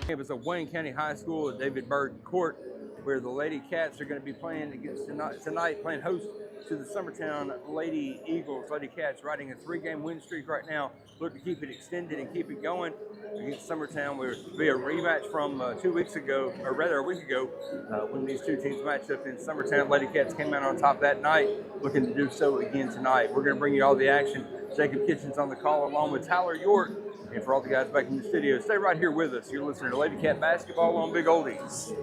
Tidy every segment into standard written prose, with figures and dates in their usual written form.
Campus of Wayne County High School at David Berg Court, where the Lady Cats are going to be playing against tonight, playing host to the Summertown Lady Eagles. Lady Cats riding a 3-game win streak right now. Look to keep it extended and keep it going against Summertown. Will be a rematch from 2 weeks ago, or rather a week ago, when these two teams matched up in Summertown. Lady Cats came out on top that night, looking to do so again tonight. We're going to bring you all the action. Jacob Kitchens on the call along with Tyler York. And for all the guys back in the studio, stay right here with us. You're listening to Lady Cat Basketball on Big Oldies.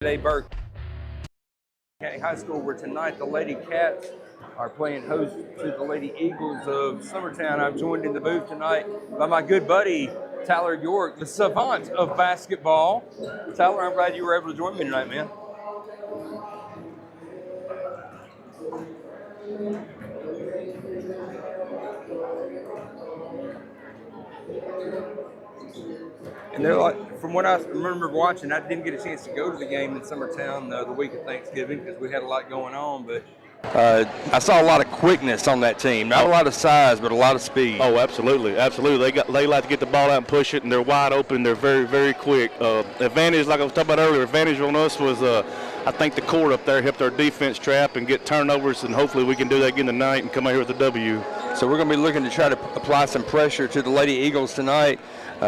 Today, Burke County High School, where tonight the Lady Cats are playing host to the Lady Eagles of Summertown. I'm joined in the booth tonight by my good buddy, Tyler York, the savant of basketball. Tyler, I'm glad you were able to join me tonight, man. And they're like, from what I remember watching, I didn't get a chance to go to the game in Summertown the week of Thanksgiving because we had a lot going on, but I saw a lot of quickness on that team. Not a lot of size, but a lot of speed. Oh, absolutely, absolutely. They like to get the ball out and push it, and they're wide open. They're very, very quick. Advantage, like I was talking about earlier, advantage on us was I think the court up there helped our defense trap and get turnovers, and hopefully we can do that again tonight and come out here with a W. So we're going to be looking to try to apply some pressure to the Lady Eagles tonight.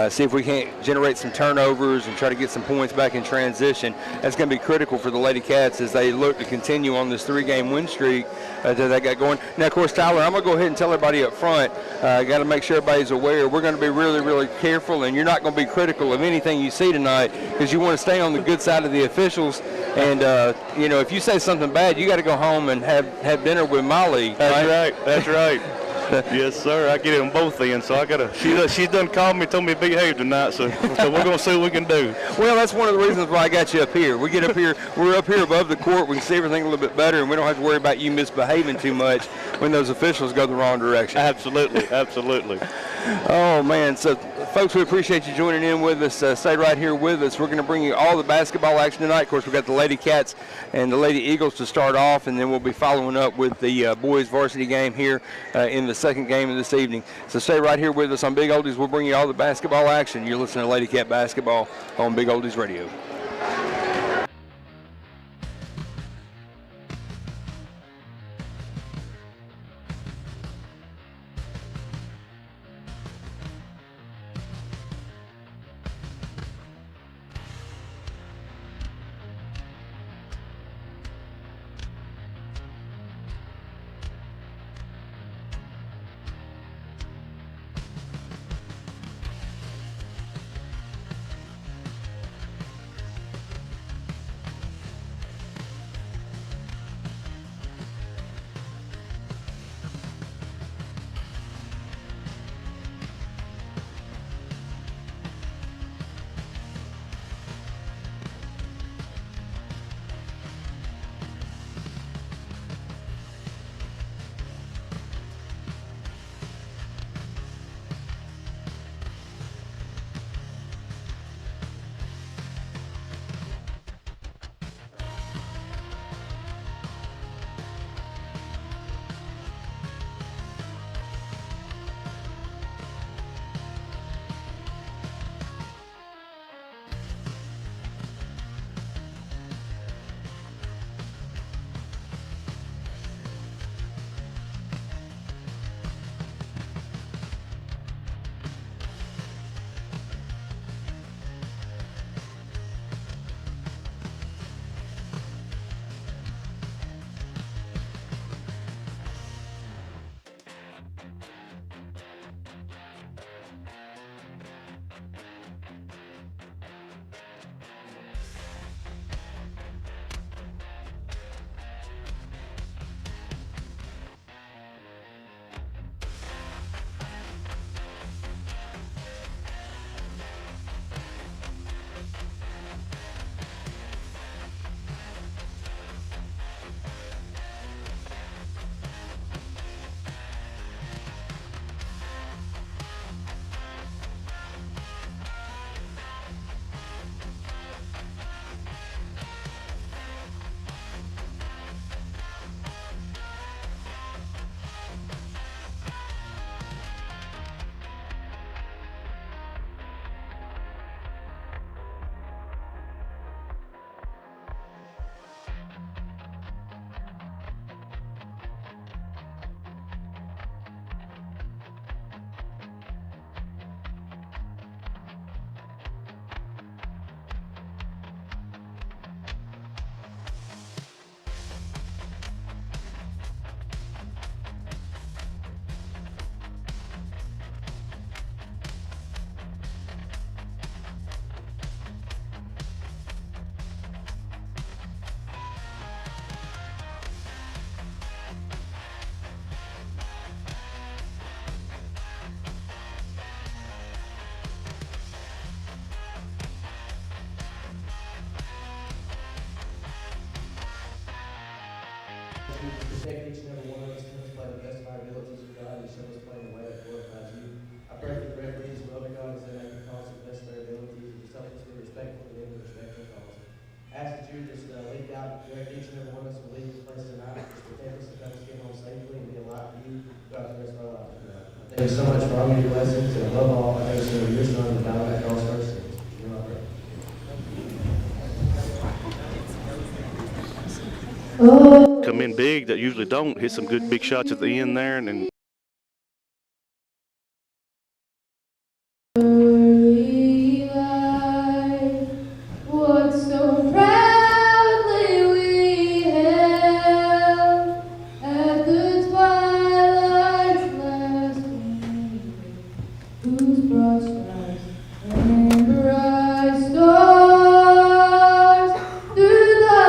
See if we can't generate some turnovers and try to get some points back in transition. That's going to be critical for the Lady Cats as they look to continue on this 3-game win streak that they got going. Now, of course, Tyler, I'm going to go ahead and tell everybody up front, got to make sure everybody's aware, we're going to be really, really careful, and you're not going to be critical of anything you see tonight because you want to stay on the good side of the officials. And, you know, if you say something bad, you got to go home and have dinner with Molly. That's right. That's right. Yes, sir. I get it on both ends, so I gotta. She's done called me, told me to behave tonight, so we're gonna see what we can do. Well, that's one of the reasons why I got you up here. We get up here, we're up here above the court. We can see everything a little bit better, and we don't have to worry about you misbehaving too much when those officials go the wrong direction. Absolutely, absolutely. Oh man! So, folks, we appreciate you joining in with us. Stay right here with us. We're going to bring you all the basketball action tonight. Of course, we've got the Lady Cats and the Lady Eagles to start off, and then we'll be following up with the boys varsity game here in the second game of this evening. So stay right here with us on Big Oldies. We'll bring you all the basketball action. You're listening to Lady Cat Basketball on Big Oldies Radio. just protect each and every one of us, and let us play the best of our abilities with God, and show us play in a way that glorifies you. I pray for the referees as well, to God, as they make the calls to the best of their abilities, and just help us be respectful to them and respect their calls. Ask that you just lead out, direct each and every one of us, and lead this place tonight. Just protect us and help us get home safely and be a light for you throughout the rest of our life. Thank you so much for all your blessings, and above all, I thank you for your son who died on that cross for our sins. You know, I pray. Come in big that usually don't. Hit some good big shots at the end there, and then What so proudly we held at the twilight's last gleaming, whose broad stripes and bright stars through the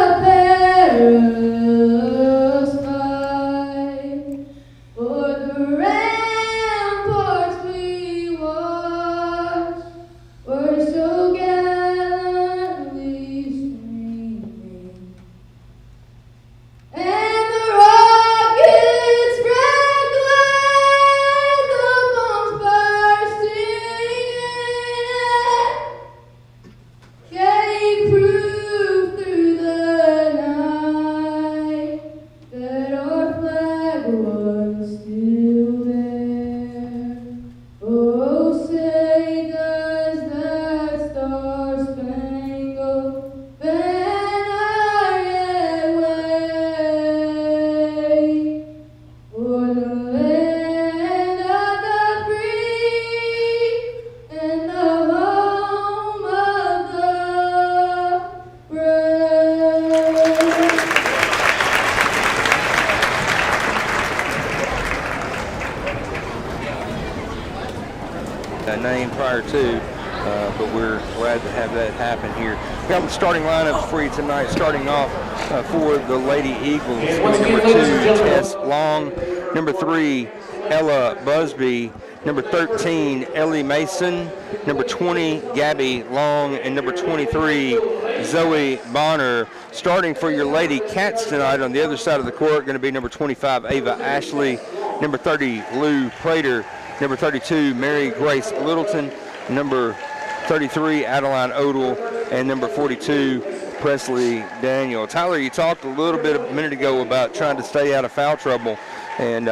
perilous fight, for the ramparts we watched were so gallantly streaming, and the rockets' red glare, the bombs bursting in, gave proof through the night that our flag was still there. Oh, say does that star-spangled banner yet wave for the land of the free and the home of the brave? Name prior to, but we're glad to have that happen here. We got the starting lineups for you tonight, starting off for the Lady Eagles. Number 2, Tess Long. Number 3, Ella Busby. Number 13, Ellie Mason. Number 20, Gabby Long. And number 23, Zoe Bonner. Starting for your Lady Cats tonight on the other side of the court, going to be number 25, Ava Ashley. Number 30, Lou Prater. Number 32, Mary Grace Littleton. Number 33, Adeline Odell. And number 42, Presley Daniel. Tyler, you talked a little bit a minute ago about trying to stay out of foul trouble. And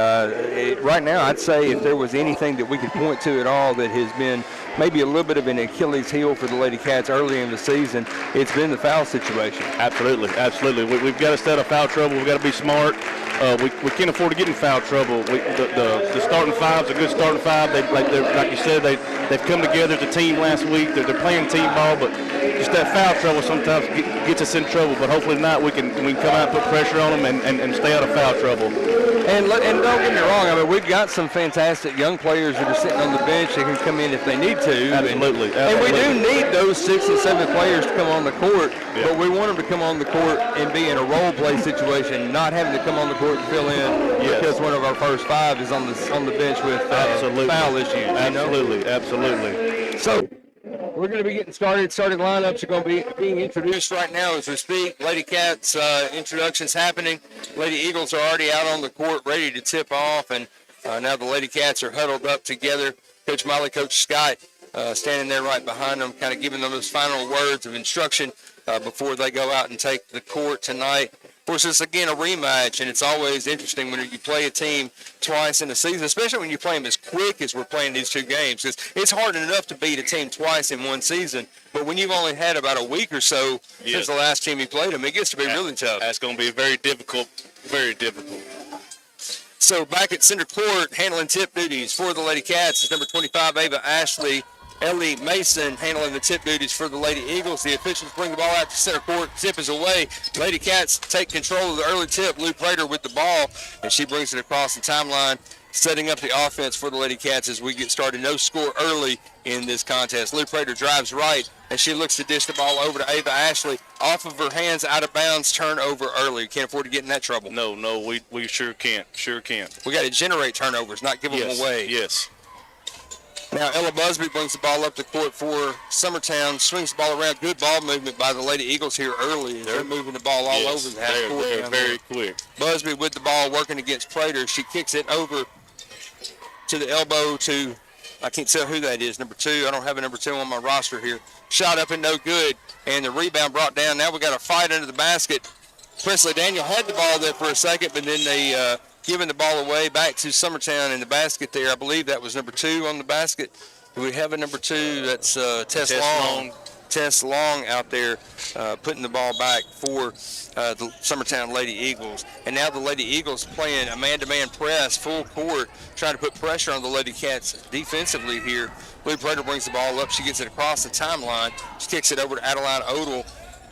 right now, I'd say if there was anything that we could point to at all that has been maybe a little bit of an Achilles heel for the Lady Cats early in the season, it's been the foul situation. absolutely. We've got to stay out of foul trouble. We've got to be smart. We can't afford to get in foul trouble. The starting five's a good starting five. Like you said, they've come together as a team last week. They're playing team ball, but just that foul trouble sometimes gets us in trouble. But hopefully tonight we can come out and put pressure on them and stay out of foul trouble. And don't get me wrong, I mean, we've got some fantastic young players that are sitting on the bench that can come in if they need to. Absolutely. And we do need those 6 and 7 players to come on the court, Yeah. but we want them to come on the court and be in a role play situation, not having to come on the court and fill in because one of our first 5 is on the bench with foul issues. Absolutely. So we're going to be getting started. Starting lineups are going to be being introduced right now as we speak. Lady Cats introductions happening. Lady Eagles are already out on the court ready to tip off, and now the Lady Cats are huddled up together. Coach Molly, Coach Scott standing there right behind them, kind of giving them those final words of instruction before they go out and take the court tonight. Of course, it's, again, a rematch, and it's always interesting when you play a team twice in a season, especially when you play them as quick as we're playing these 2 games, because it's hard enough to beat a team twice in one season, but when you've only had about a week or so since the last time you played them, it gets to be really tough. That's going to be very difficult. So back at center court, handling tip duties for the Lady Cats is number 25, Ava Ashley. Ellie Mason handling the tip duties for the Lady Eagles. The officials bring the ball out to center court. Tip is away. Lady Cats take control of the early tip. Lou Prater with the ball, and she brings it across the timeline, setting up the offense for the Lady Cats as we get started. No score early in this contest. Lou Prater drives right, and she looks to dish the ball over to Ava Ashley. Off of her hands, out of bounds, turnover early. Can't afford to get in that trouble. No, we sure can't. We got to generate turnovers, not give them away. Yes. Now Ella Busby brings the ball up the court for Summertown, swings the ball around. Good ball movement by the Lady Eagles here early. They're moving the ball all over the half court. They're very quick. Busby with the ball working against Prater. She kicks it over to the elbow to, I can't tell who that is, number 2. I don't have a number 2 on my roster here. Shot up and no good, and the rebound brought down. Now we got a fight under the basket. Presley Daniel had the ball there for a second, but then they giving the ball away back to Summertown in the basket there. I believe that was number 2 on the basket. Do we have a number 2? That's Tess Long. Tess Long out there putting the ball back for the Summertown Lady Eagles. And now the Lady Eagles playing a man-to-man press, full court, trying to put pressure on the Lady Cats defensively here. Lou Prater brings the ball up. She gets it across the timeline. She kicks it over to Adeline Odell.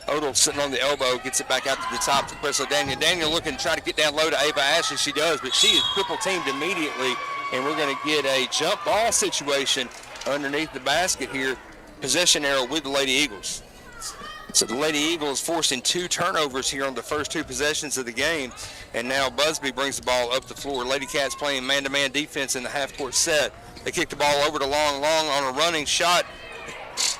Odell sitting on the elbow, gets it back out to the top to Presley Daniel. Daniel looking to try to get down low to Ava Ashley. She does, but she is triple teamed immediately, and we're going to get a jump ball situation underneath the basket here. Possession arrow with the Lady Eagles. So the Lady Eagles forcing 2 turnovers here on the first 2 possessions of the game, and now Busby brings the ball up the floor. Lady Cats playing man-to-man defense in the half-court set. They kick the ball over to Long on a running shot.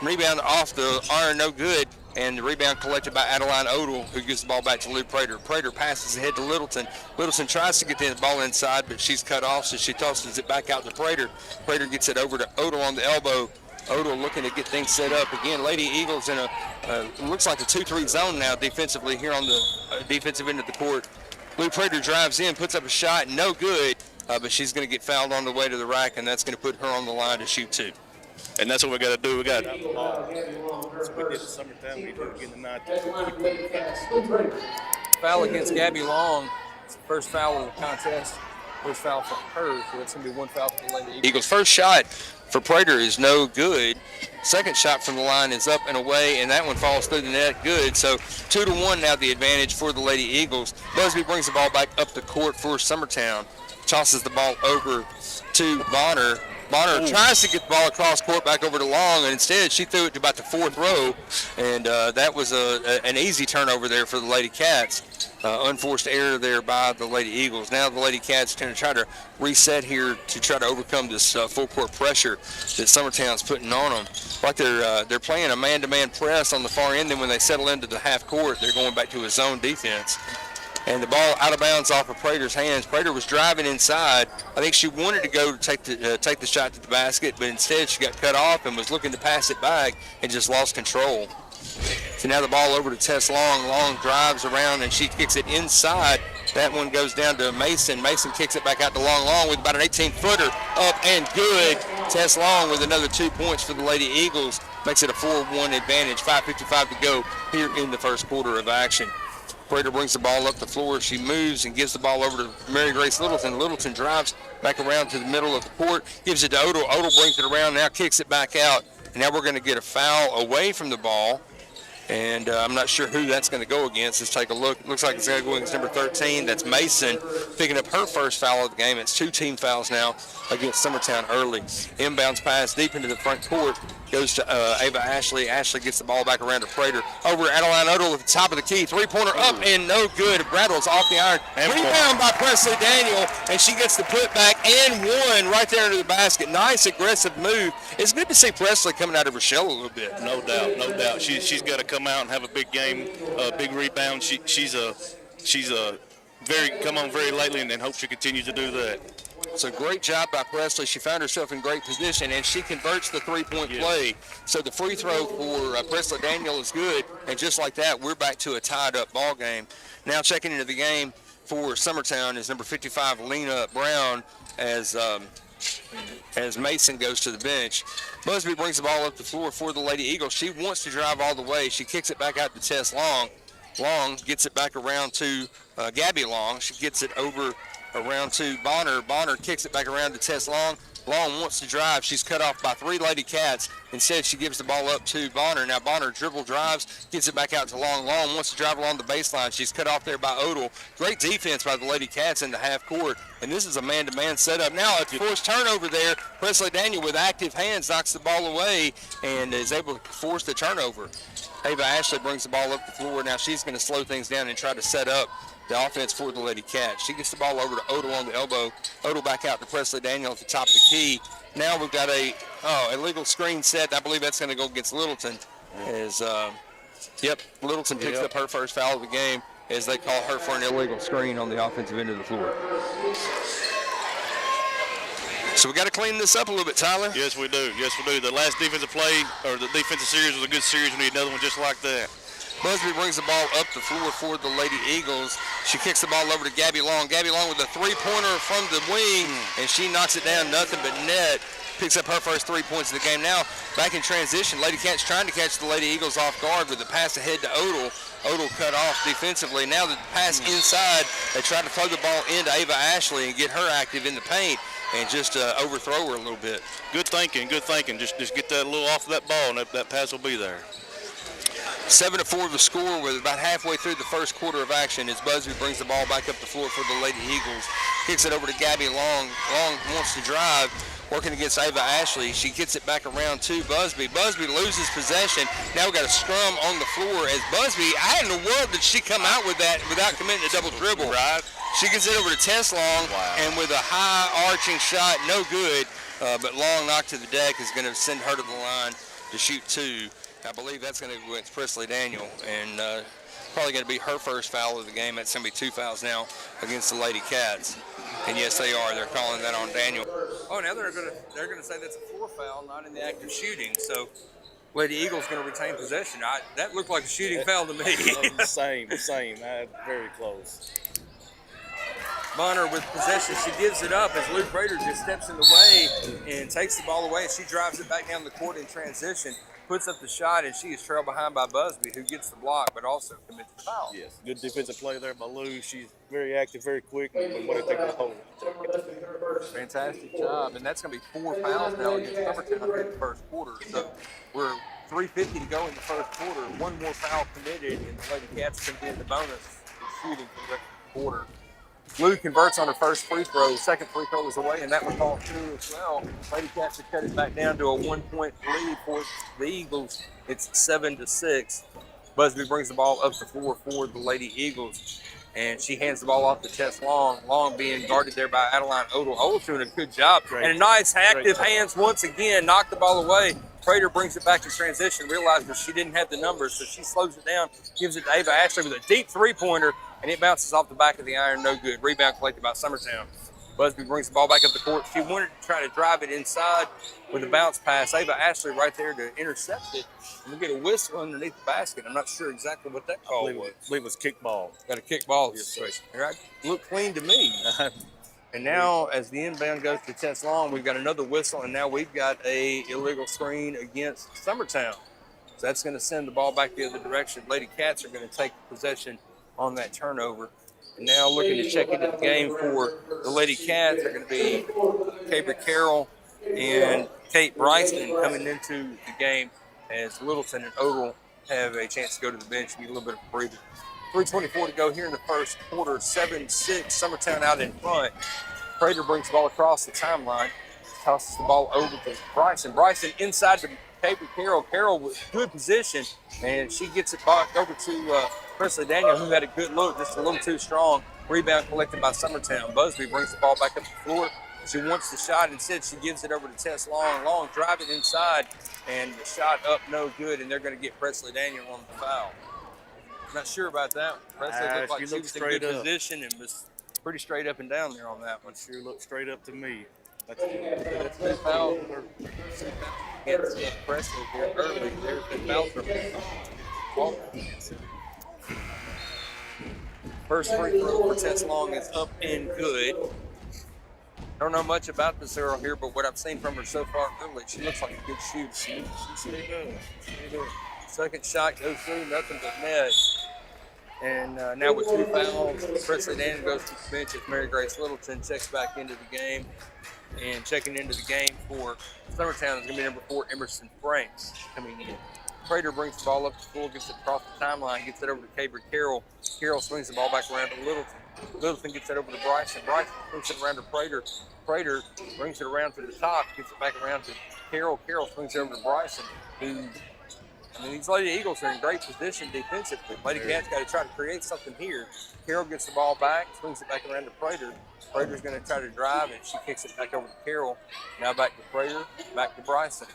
Rebound off the iron, no good. And the rebound collected by Adeline Odell, who gives the ball back to Lou Prater. Prater passes ahead to Littleton. Littleton tries to get the ball inside, but she's cut off, so she tosses it back out to Prater. Prater gets it over to Odell on the elbow. Odell looking to get things set up. Again, Lady Eagles in a, looks like a 2-3 zone now defensively here on the defensive end of the court. Lou Prater drives in, puts up a shot, no good, but she's going to get fouled on the way to the rack, and that's going to put her on the line to shoot 2. And that's what we got to do. We got to we did Summertown. We do again tonight. Foul against Gabby Long. It's the first foul of the contest. First foul for her, so it's going to be 1 foul for the Lady Eagles. First shot for Prater is no good. Second shot from the line is up and away, and that one falls through the net. Good. So 2-1 now the advantage for the Lady Eagles. Busby brings the ball back up the court for Summertown. Tosses the ball over to Bonner. Bonner tries to get the ball across court back over to Long, and instead she threw it to about the 4th row, and that was an easy turnover there for the Lady Cats. Unforced error there by the Lady Eagles. Now the Lady Cats are going to try to reset here to try to overcome this full court pressure that Summertown's putting on them. Like they're playing a man-to-man press on the far end, and when they settle into the half court, they're going back to a zone defense. And the ball out of bounds off of Prater's hands. Prater was driving inside. I think she wanted to go to take the shot to the basket, but instead she got cut off and was looking to pass it back and just lost control. So now the ball over to Tess Long. Long drives around and she kicks it inside. That one goes down to Mason. Mason kicks it back out to Long with about an 18-footer up and good. Tess Long with another 2 points for the Lady Eagles. Makes it a 4-1 advantage. 5:55 to go here in the first quarter of action. Prater brings the ball up the floor. She moves and gives the ball over to Mary Grace Littleton. Littleton drives back around to the middle of the court, gives it to Odell. Odell brings it around, now kicks it back out. And now we're going to get a foul away from the ball. And I'm not sure who that's going to go against. Let's take a look. Looks like it's going to go against number 13. That's Mason picking up her first foul of the game. It's 2 team fouls now against Summertown early. Inbounds pass deep into the front court. Goes to Ava Ashley. Ashley gets the ball back around to Prater. Over to Adeline Odell at the top of the key. 3-pointer up and no good. Rattles off the iron. Rebound by Presley Daniel, and she gets the putback and 1 right there into the basket. Nice aggressive move. It's good to see Presley coming out of her shell a little bit. No doubt. She's got to come out and have a big game, big rebound. She's very come on very lately, and hope she continues to do that. So great job by Presley. She found herself in great position, and she converts the 3-point play. So the free throw for Presley Daniel is good, and just like that, we're back to a tied-up ball game. Now checking into the game for Summertown is number 55, Lena Brown, as Mason goes to the bench. Busby brings the ball up the floor for the Lady Eagles. She wants to drive all the way. She kicks it back out to Tess Long. Long gets it back around to Gabby Long. She gets it over around to Bonner. Bonner kicks it back around to Tess Long. Long wants to drive. She's cut off by 3 Lady Cats. Instead, she gives the ball up to Bonner. Now Bonner dribble drives, gets it back out to Long. Long wants to drive along the baseline. She's cut off there by Odell. Great defense by the Lady Cats in the half court. And this is a man-to-man setup. Now a forced turnover there. Presley Daniel with active hands knocks the ball away and is able to force the turnover. Ava Ashley brings the ball up the floor. Now she's going to slow things down and try to set up the offense for the Lady Cats. She gets the ball over to Odell on the elbow. Odell back out to Presley Daniel at the top of the key. Now we've got a illegal screen set. I believe that's going to go against Littleton. Littleton picks up her first foul of the game as they call her for an illegal screen on the offensive end of the floor. So we got to clean this up a little bit, Tyler. Yes, we do. Yes, we do. The last defensive play, or the defensive series, was a good series. We need another one just like that. Busby brings the ball up the floor for the Lady Eagles. She kicks the ball over to Gabby Long. Gabby Long with a three-pointer from the wing, and she knocks it down, nothing but net. Picks up her first 3 points of the game. Now, back in transition, Lady Cats trying to catch the Lady Eagles off guard with the pass ahead to Odell. Odell cut off defensively. Now the pass inside, they try to throw the ball into Ava Ashley and get her active in the paint and just overthrow her a little bit. Good thinking, good thinking. Just get that a little off of that ball, and that pass will be there. 7-4 the score with about halfway through the first quarter of action as Busby brings the ball back up the floor for the Lady Eagles. Kicks it over to Gabby Long. Long wants to drive, working against Ava Ashley. She gets it back around to Busby. Busby loses possession. Now we've got a scrum on the floor as Busby, how in the world did she come out with that without committing a double dribble? Right. She gets it over to Tess Long, and with a high arching shot, no good. But Long knocked to the deck is going to send her to the line to shoot two. I believe that's going to go against Presley Daniel, and probably going to be her first foul of the game. That's going to be 2 fouls now against the Lady Cats. And yes, they are. They're calling that on Daniel. Oh, now they're going to say that's a 4 foul, not in the act of shooting. So Lady Eagles going to retain possession. That looked like a shooting foul to me. Same. Very close. Bonner with possession. She gives it up as Luke Prater just steps in the way and takes the ball away, and she drives it back down the court in transition. Puts up the shot, and she is trailed behind by Busby, who gets the block, but also commits the foul. Yes, good defensive play there by Lou. She's very active, very quick, and what they take the hold. Fantastic job, and that's going to be 4 fouls now against Summertown in the first quarter. So we're 3:50 to go in the first quarter. 1 more foul committed, and the Lady Cats can be in the bonus for shooting for the rest of the quarter. Lou converts on her first free throw. Second free throw is away, and that one falls through as well. Lady Cats have cut it back down to a 1-point lead for the Eagles. It's 7-6. Busby brings the ball up the floor for the Lady Eagles, and she hands the ball off to Tess Long. Long being guarded there by Adeline Odell. Odell's doing a good job. Great. And a nice active hands once again. Knocked the ball away. Prater brings it back in transition, realizes that she didn't have the numbers, so she slows it down, gives it to Ava Ashley with a deep three-pointer, and it bounces off the back of the iron, no good. Rebound collected by Summertown. Busby brings the ball back up the court. She wanted to try to drive it inside with a bounce pass. Ava Ashley right there to intercept it, and we get a whistle underneath the basket. I'm not sure exactly what that call was. I believe it was kick ball. Got a kick ball situation. Right? Looked clean to me. And now, as the inbound goes to Tess Long, we've got another whistle, and now we've got a illegal screen against Summertown. So that's going to send the ball back the other direction. Lady Cats are going to take possession on that turnover. And now looking to check into the game for the Lady Cats are going to be Cabra Carroll and Kate Bryson coming into the game as Littleton and Odell have a chance to go to the bench and get a little bit of a breather. 3:24 to go here in the first quarter. 7-6, Summertown out in front. Prater brings the ball across the timeline, tosses the ball over to Bryson. Bryson inside to Cabra Carroll. Carroll with good position, and she gets it back over to Presley Daniel, who had a good look, just a little too strong. Rebound collected by Summertown. Busby brings the ball back up the floor. She wants the shot. Instead, she gives it over to Tess Long. Long drive it inside, and the shot up no good, and they're going to get Presley Daniel on the foul. Not sure about that. Presley looked like she was in good position and was pretty straight up and down there on that one. Sure looked straight up to me. That's 2 fouls against Presley here early. There's been fouls from first free throw for Tess Long is up and good. Don't know much about this girl here, but what I've seen from her so far early, she looks like a good shooter. She does. Second shot goes through, nothing but net. And now with 2 fouls, Presley Daniel goes to the bench as Mary Grace Littleton checks back into the game. And checking into the game for Summertown is going to be number 4, Emerson Franks, coming in. Prater brings the ball up the floor, gets it across the timeline, gets it over to Cabra Carroll. Carroll swings the ball back around to Littleton. Littleton gets it over to Bryson. Bryson swings it around to Prater. Prater brings it around to the top, gets it back around to Carroll. Carroll swings it over to Bryson, who I mean, these Lady Eagles are in great position defensively. Lady Cats got to try to create something here. Carroll gets the ball back, swings it back around to Prater. Prater's going to try to drive, and she kicks it back over to Carroll. Now back to Prater, back to Bryson.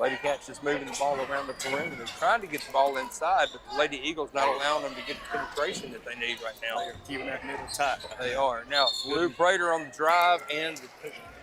Lady Cats just moving the ball around the perimeter, trying to get the ball inside, but the Lady Eagles not allowing them to get the penetration that they need right now. They're keeping that middle tight. They are. Now, Lou Prater on the drive, and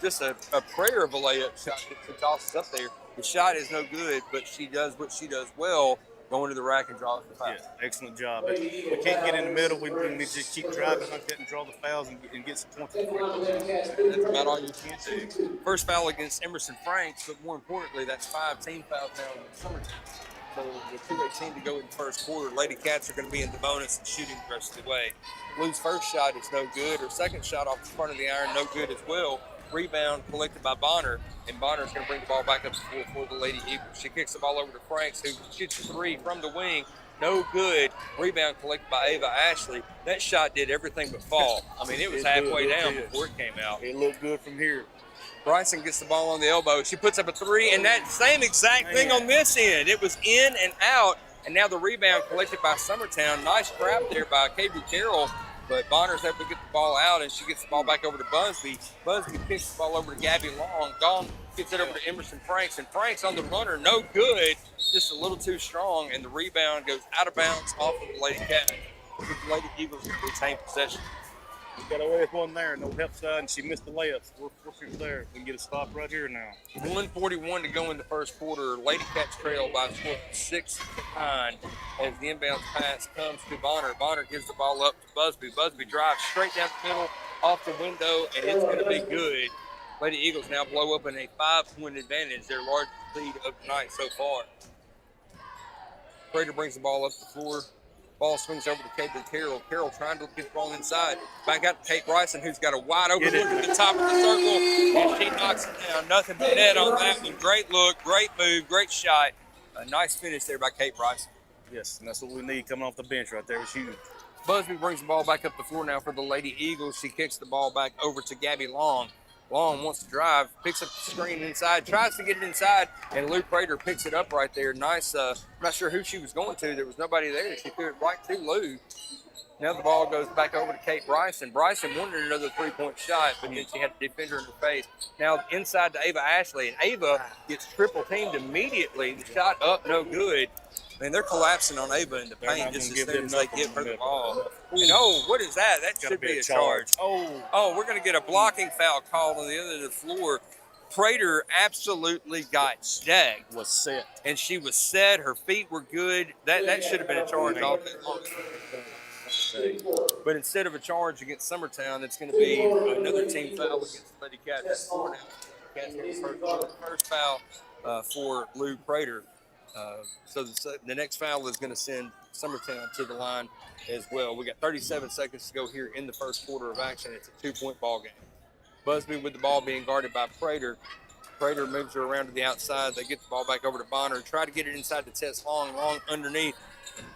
just a prayer of a layup shot that she tosses up there. The shot is no good, but she does what she does well, going to the rack and draw the foul. Yeah, excellent job. We can't get in the middle. We need to just keep driving like that and draw the fouls and get some points. That's about all you can do. First foul against Emerson Franks, but more importantly, that's 5 team fouls now against Summertown. So with 2:18 to go in the first quarter, Lady Cats are going to be in the bonus and shooting the rest of the way. Lou's first shot is no good. Her second shot off the front of the iron, no good as well. Rebound collected by Bonner, and Bonner's going to bring the ball back up the floor for the Lady Eagles. She kicks the ball over to Franks, who shoots a 3 from the wing. No good. Rebound collected by Ava Ashley. That shot did everything but fall. I mean, it was halfway down before it came out. It looked good from here. Bryson gets the ball on the elbow. She puts up a 3, and that same exact thing on this end. It was in and out, and now the rebound collected by Summertown. Nice trap there by KB Carroll, but Bonner's able to get the ball out, and she gets the ball back over to Busby. Busby kicks the ball over to Gabby Long. Gong gets it over to Emerson Franks, and Franks on the runner, no good, just a little too strong, and the rebound goes out of bounds off of the Lady Cats. The Lady Eagles retain possession. We got away with one there, no help side, and she missed the layups. We're there. We can get a stop right here now. 1:41 to go in the first quarter. Lady Cats trail by a score of 6-9 as the inbound pass comes to Bonner. Bonner gives the ball up to Busby. Busby drives straight down the middle, off the window, and it's going to be good. Lady Eagles now blow up in a 5-point advantage, their largest lead of the night so far. Prater brings the ball up the floor. Ball swings over to Kate Carroll. Carroll trying to get the ball inside. Back out to Kate Bryson, who's got a wide open look at the top of the circle, and she knocks it down. Nothing but net on that one. Great look, great move, great shot. A nice finish there by Kate Bryson. Yes, and that's what we need coming off the bench right there. It's huge. Busby brings the ball back up the floor now for the Lady Eagles. She kicks the ball back over to Gabby Long. Long wants to drive, picks up the screen inside, tries to get it inside, and Lou Prater picks it up right there. Nice, I'm not sure who she was going to. There was nobody there. She threw it right to Lou. Now the ball goes back over to Kate Bryson. Bryson wanted another 3-point shot, but then she had a defender in her face. Now inside to Ava Ashley, and Ava gets triple teamed immediately. The shot up, no good. Man, they're collapsing on Ava in the paint just as soon as they get her the ball. And what is that? That should be a charge. Oh, we're going to get a blocking foul called on the other end of the floor. Prater absolutely got snagged. Was set. And she was set. Her feet were good. That should have been a charge all day long. But instead of a charge against Summertown, it's going to be another team foul against the Lady Cats. That's 4 now. Cats the first foul for Lou Prater. So the next foul is going to send Summertown to the line as well. We got 37 seconds to go here in the first quarter of action. It's a 2-point ball game. Busby with the ball being guarded by Prater. Prater moves her around to the outside. They get the ball back over to Bonner. Try to get it inside to Tess Long. Long underneath.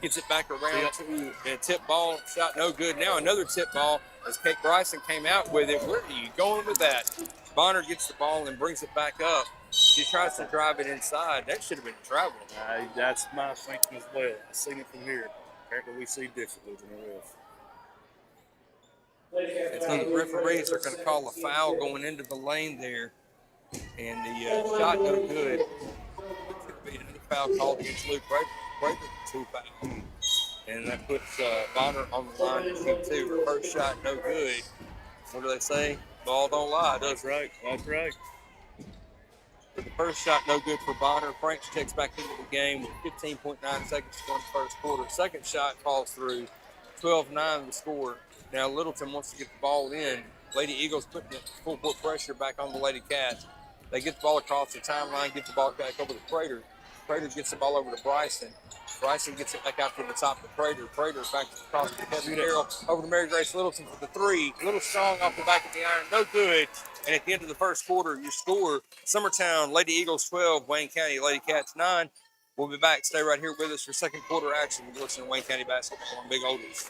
Gets it back around to a tip ball. Shot no good. Now another tip ball as Kate Bryson came out with it. Where are you going with that? Bonner gets the ball and brings it back up. She tries to drive it inside. That should have been travel. That's my thinking as well. I've seen it from here. Apparently we see differently than the ref. And so the referees are going to call a foul going into the lane there. And the shot no good. It's going to be another foul called against Luke Prater, 2 fouls. And that puts Bonner on the line to shoot 2. Her first shot no good. What do they say? Ball don't lie, does it? Right. That's right. The first shot no good for Bonner. Franks checks back into the game with 15.9 seconds to go in the first quarter. Second shot falls through. 12-9 the score. Now Littleton wants to get the ball in. Lady Eagles putting the full court pressure back on the Lady Cats. They get the ball across the timeline, get the ball back over to Prater. Prater gets the ball over to Bryson. Bryson gets it back out to the top of Prater. Prater back across to Kevin Carroll. Over to Mary Grace Littleton for the 3. A little strong off the back of the iron. No good. And at the end of the first quarter, you score Summertown, Lady Eagles 12, Wayne County, Lady Cats 9. We'll be back. Stay right here with us for second quarter action. We're listening to Wayne County basketball on Big Oldies.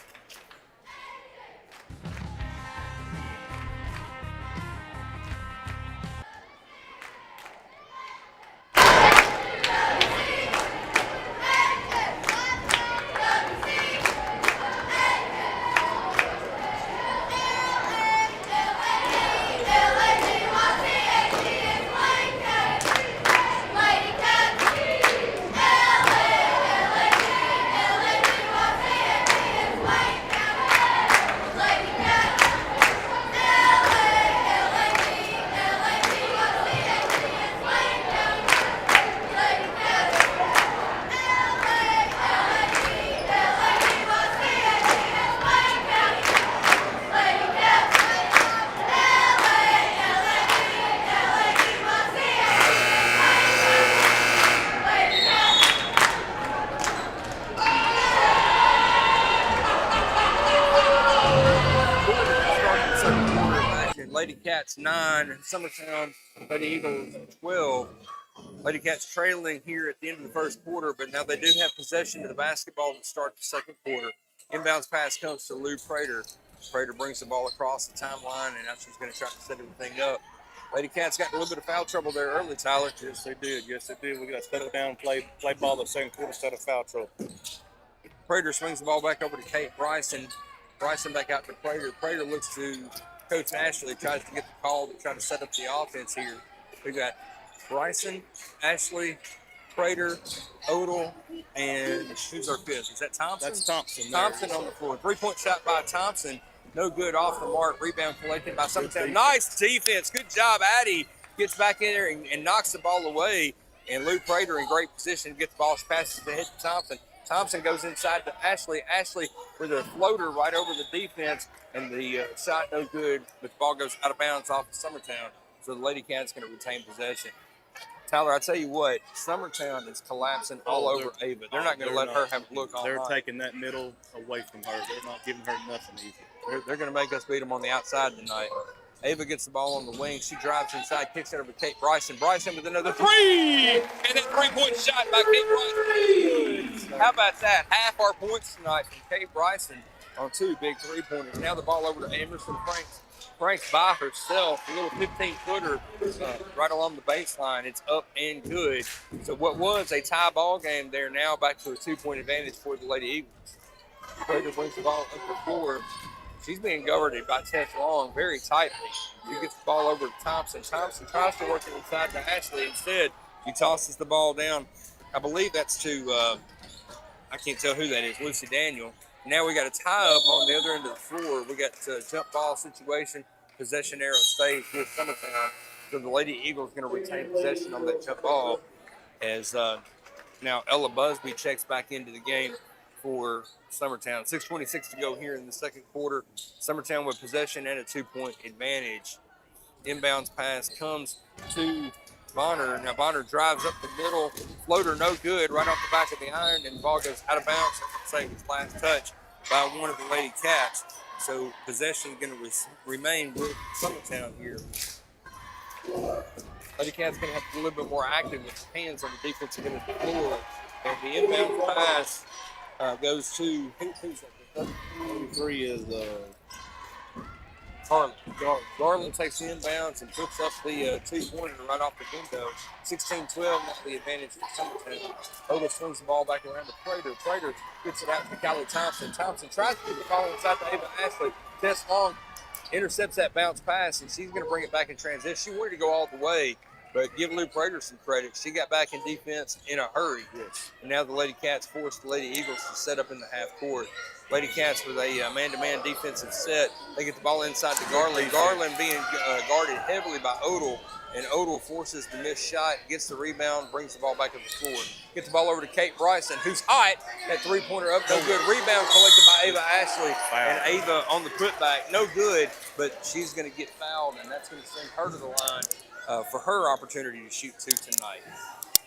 Lady Cats 9, Summertown Lady Eagles 12. Lady Cats trailing here at the end of the first quarter, but now they do have possession of the basketball to start the second quarter. Inbounds pass comes to Lou Prater. Prater brings the ball across the timeline, and now she's going to try to set everything up. Lady Cats got a little bit of foul trouble there early, Tyler. Yes, they did. Yes, they did. We got to settle down, play ball the second quarter instead of foul trouble. Prater swings the ball back over to Kate Bryson. Bryson back out to Prater. Prater looks to Coach Ashley, tries to get the call to try to set up the offense here. We got Bryson, Ashley, Prater, Odell, and who's our fifth? Is that Thompson? That's Thompson. Thompson on the floor. 3-point shot by Thompson. No good, off the mark. Rebound collected by Summertown. Nice defense. Good job. Addie gets back in there and knocks the ball away. And Lou Prater in great position to get the ball, passes to hit to Thompson. Thompson goes inside to Ashley. Ashley with a floater right over the defense, and the shot no good, but the ball goes out of bounds off of Summertown. So the Lady Cats going to retain possession. Tyler, I tell you what, Summertown is collapsing all over Ava. They're not going to let her have a look on. They're taking that middle away from her. They're not giving her nothing easy. They're going to make us beat them on the outside tonight. Ava gets the ball on the wing. She drives inside, kicks it over to Kate Bryson. Bryson with another three! And that 3-point shot by Kate Bryson. How about that? Half our points tonight from Kate Bryson on 2 big 3-pointers. Now the ball over to Anderson Franks. Franks by herself, a little 15-footer right along the baseline. It's up and good. So what was a tie ball game there, now back to a 2-point advantage for the Lady Eagles. Prater brings the ball up the floor. She's being guarded by Tess Long very tightly. She gets the ball over to Thompson. Thompson tries to work it inside to Ashley. Instead, she tosses the ball down. I believe that's to, I can't tell who that is, Lucy Daniel. Now we got a tie-up on the other end of the floor. We got a jump ball situation. Possession arrow stays with Summertown. So the Lady Eagles going to retain possession on that jump ball as now Ella Busby checks back into the game for Summertown. 6:26 to go here in the second quarter. Summertown with possession and a 2-point advantage. Inbounds pass comes to Bonner. Now Bonner drives up the middle. Floater no good, right off the back of the iron, and the ball goes out of bounds. I can say it was last touch by one of the Lady Cats. So possession going to remain with Summertown here. Lady Cats going to have to be a little bit more active with their hands on the defensive end of the floor. And the inbound pass goes to, who's that? 3 is Garland takes the inbounds and puts up the 2-pointer right off the window. 16-12, not the advantage for Summertown. Oda swings the ball back around to Prater. Prater gets it out to Kylie Thompson. Thompson tries to get the ball inside to Ava Ashley. Tess Long intercepts that bounce pass, and she's going to bring it back in transition. She wanted to go all the way, but give Lou Prater some credit. She got back in defense in a hurry. Yes. And now the Lady Cats forced the Lady Eagles to set up in the half court. Lady Cats with a man-to-man defensive set. They get the ball inside to Garland. Garland being guarded heavily by Odell, and Odell forces the missed shot, gets the rebound, brings the ball back up the floor. Gets the ball over to Kate Bryson, who's hot. That 3-pointer up, no good. Rebound collected by Ava Ashley, and Ava on the putback, no good, but she's going to get fouled, and that's going to send her to the line for her opportunity to shoot 2 tonight.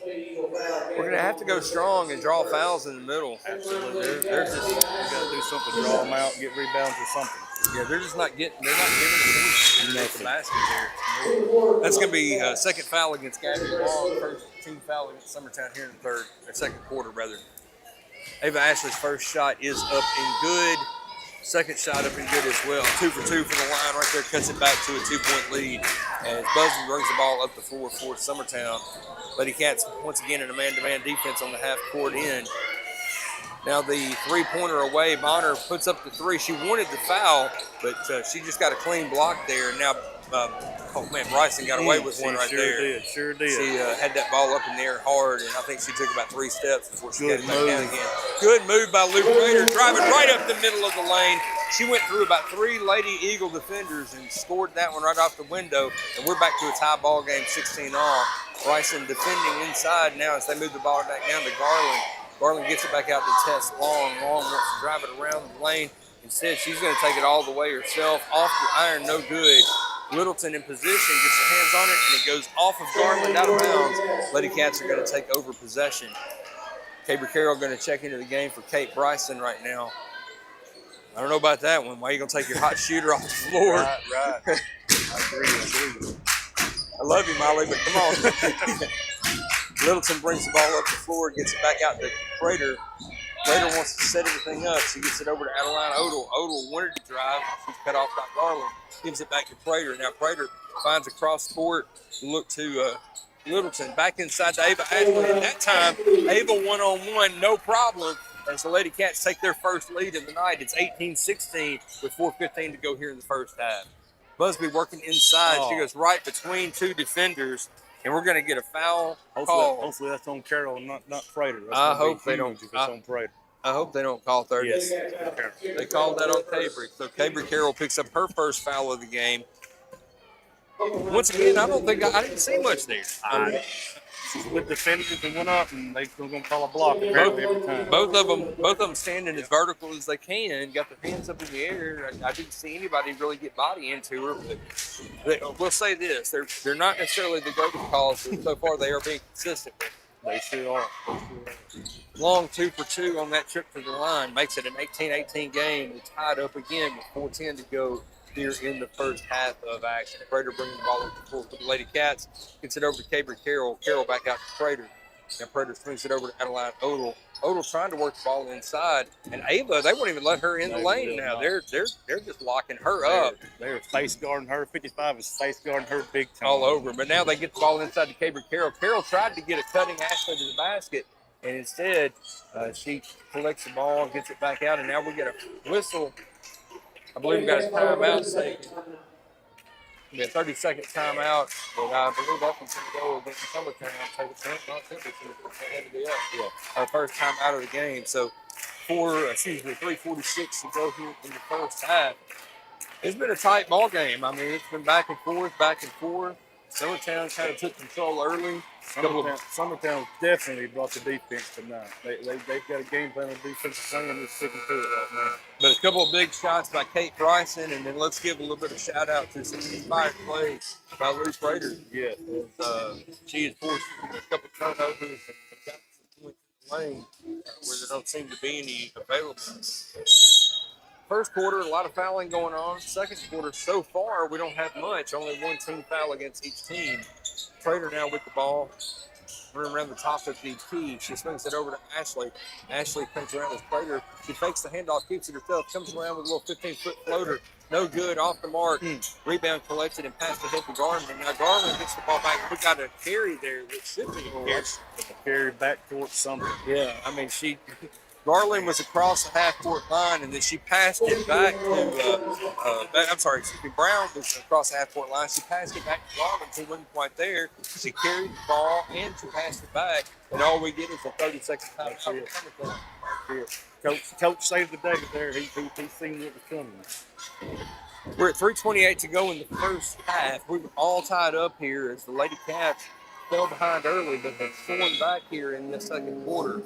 We're going to have to go strong and draw fouls in the middle. Absolutely. They're just, you got to do something, draw them out, get rebounds or something. Yeah, they're just not giving us anything to the basket there. That's going to be second foul against Gabby Long, first team foul against Summertown here in the second quarter, rather. Ava Ashley's first shot is up and good. Second shot up and good as well. 2 for 2 from the line right there, cuts it back to a 2-point lead as Busby brings the ball up the floor for Summertown. Lady Cats once again in a man-to-man defense on the half-court end. Now the 3-pointer away, Bonner puts up the 3. She wanted the foul, but she just got a clean block there. Now, Bryson got away with one right there. Sure did. She had that ball up in the air hard, and I think she took about 3 steps before she got it back down again. Good move by Luke Prater, driving right up the middle of the lane. She went through about 3 Lady Eagle defenders and scored that one right off the window, and we're back to a tie ball game, 16 all. Bryson defending inside now as they move the ball back down to Garland. Garland gets it back out to Tess Long. Long wants to drive it around the lane. Instead, she's going to take it all the way herself. Off the iron, no good. Littleton in position, gets her hands on it, and it goes off of Garland out of bounds. Lady Cats are going to take over possession. Cabra Carroll going to check into the game for Kate Bryson right now. I don't know about that one. Why are you going to take your hot shooter off the floor? Right. I love you, Molly, but come on. Littleton brings the ball up the floor, gets it back out to Prater. Prater wants to set everything up. She gets it over to Adeline Odell. Odell wanted to drive. She's cut off by Garland. Gives it back to Prater. Now Prater finds a cross court. Look to Littleton. Back inside to Ava Ashley. At that time, Ava one-on-one, no problem. As the Lady Cats take their first lead of the night. It's 18-16 with 4:15 to go here in the first half. Busby working inside. She goes right between two defenders. And we're going to get a foul call. Hopefully that's on Carroll, not Prater. I hope they don't. If it's on Prater. I hope they don't call 30. Yes. They called that on Cabry. So Cabry Carroll picks up her first foul of the game. Once again, I didn't see much there. With defenders and went up, and they're going to call a block apparently every time. Both of them standing as vertical as they can, got their hands up in the air. I didn't see anybody really get body into her, but we'll say this: they're not necessarily the go-to calls, but so far they are being consistent with it. They sure are. Long 2 for 2 on that trip to the line makes it an 18-18 game. We're tied up again with 4:10 to go here in the first half of action. Prater bringing the ball up the floor for the Lady Cats. Gets it over to Cabry Carroll. Carroll back out to Prater. Now Prater swings it over to Adeline Odell. Odell trying to work the ball inside. And Ava, they won't even let her in the lane now. They're just locking her up. They're face guarding her. 55 is face guarding her big time. All over. But now they get the ball inside to Cabry Carroll. Carroll tried to get a cutting Ashley to the basket. And instead, she collects the ball, gets it back out, and now we get a whistle. I believe we got a timeout taken. A 30-second timeout, but I believe that one's going to go against Summertown. Our first time out of the game. So 3:46 to go here in the first half. It's been a tight ball game. I mean, it's been back and forth. Summertown kind of took control early. Summertown definitely brought the defense tonight. They've got a game plan on defensive zone and they're sticking to it right now. But a couple of big shots by Kate Bryson, and then let's give a little bit of shout out to some inspired plays by Lou Prater. Yeah. She has forced a couple of turnovers and got some points in the lane where there don't seem to be any available. First quarter, a lot of fouling going on. Second quarter, so far, we don't have much. Only one team foul against each team. Prater now with the ball. Running around the top of the key. She swings it over to Ashley. Ashley comes around as Prater. She fakes the handoff, keeps it herself, comes around with a little 15-foot floater. No good, off the mark. Rebound collected and passed ahead to Garland. Now Garland gets the ball back. We got a carry there, which should be a carry. Carry back towards something. Yeah, I mean, Garland was across the half-court line, and then she passed it back to, Brown was across the half-court line. She passed it back to Garland, who wasn't quite there. She carried the ball, and she passed it back, and all we get is a 30-second time. Coach saved the day there. He's seen what was coming. We're at 3:28 to go in the first half. We were all tied up here as the Lady Cats fell behind early, but they've stormed back here in the second quarter.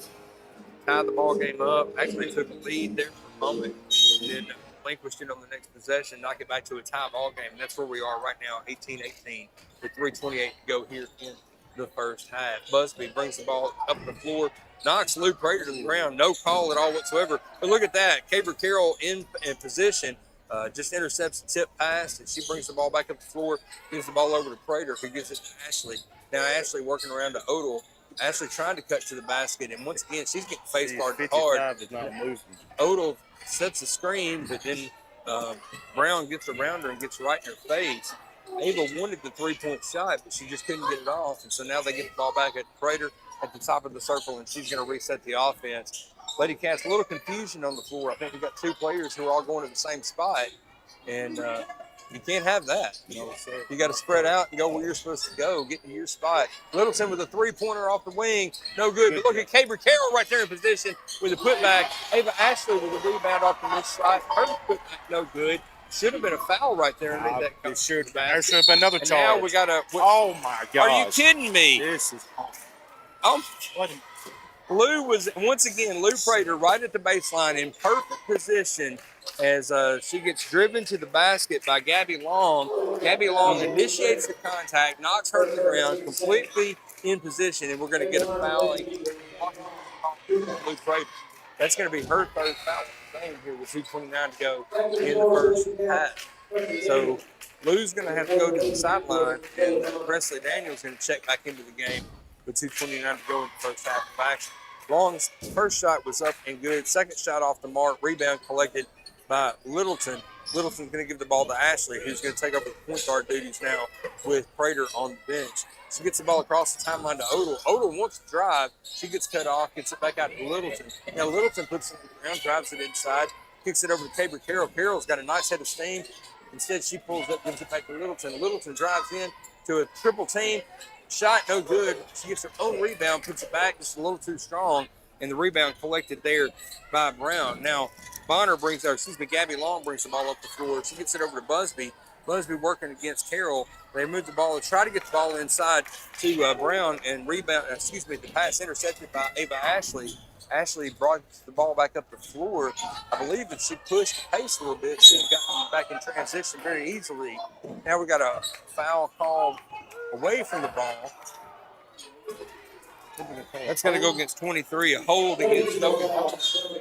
Tied the ball game up. Actually took a lead there for a moment, and then relinquished it on the next possession, knock it back to a tie ball game. And that's where we are right now, 18-18, with 3:28 to go here in the first half. Busby brings the ball up the floor, knocks Lou Prater to the ground. No call at all whatsoever. But look at that. Cabry Carroll in position, just intercepts the tip pass, and she brings the ball back up the floor, gives the ball over to Prater, who gives it to Ashley. Now Ashley working around to Odell. Ashley trying to cut to the basket, and once again, she's getting face guarded hard. Is not moving. Odell sets a screen, but then Brown gets around her and gets right in her face. Ava wanted the three-point shot, but she just couldn't get it off, and so now they get the ball back at Prater at the top of the circle, and she's going to reset the offense. Lady Cats, a little confusion on the floor. I think we got two players who are all going to the same spot, and you can't have that. No, sir. You got to spread out and go where you're supposed to go, get to your spot. Littleton with a three-pointer off the wing, no good. But look at Cabry Carroll right there in position with a putback. Ava Ashley with a rebound off the missed shot. Her putback, no good. Should have been a foul right there. There should have been another charge. Now we got a. Oh my God! Are you kidding me? This is awful. Oh. Lou was, once again, Lou Prater right at the baseline in perfect position as she gets driven to the basket by Gabby Long. Gabby Long initiates the contact, knocks her to the ground, completely in position, and we're going to get a foul. Lou Prater. That's going to be her third foul of the game here with 2:29 to go in the first half. So Lou's going to have to go to the sideline, and Presley Daniels going to check back into the game with 2:29 to go in the first half of action. Long's first shot was up and good. Second shot off the mark. Rebound collected by Littleton. Littleton's going to give the ball to Ashley, who's going to take over the point guard duties now with Prater on the bench. She gets the ball across the timeline to Odell. Odell wants to drive. She gets cut off, gets it back out to Littleton. Now Littleton puts it on the ground, drives it inside, kicks it over to Tabor Carroll. Carroll's got a nice head of steam. Instead, she pulls up, gives it back to Littleton. Littleton drives in to a triple team. Shot no good. She gets her own rebound, puts it back just a little too strong, and the rebound collected there by Brown. Now, Gabby Long brings the ball up the floor. She gets it over to Busby. Busby working against Carroll. They move the ball and try to get the ball inside to Brown, and the pass intercepted by Ava Ashley. Ashley brought the ball back up the floor. I believe that she pushed the pace a little bit. She got back in transition very easily. Now we got a foul called away from the ball. That's going to go against 23, a hold against Stoughton. So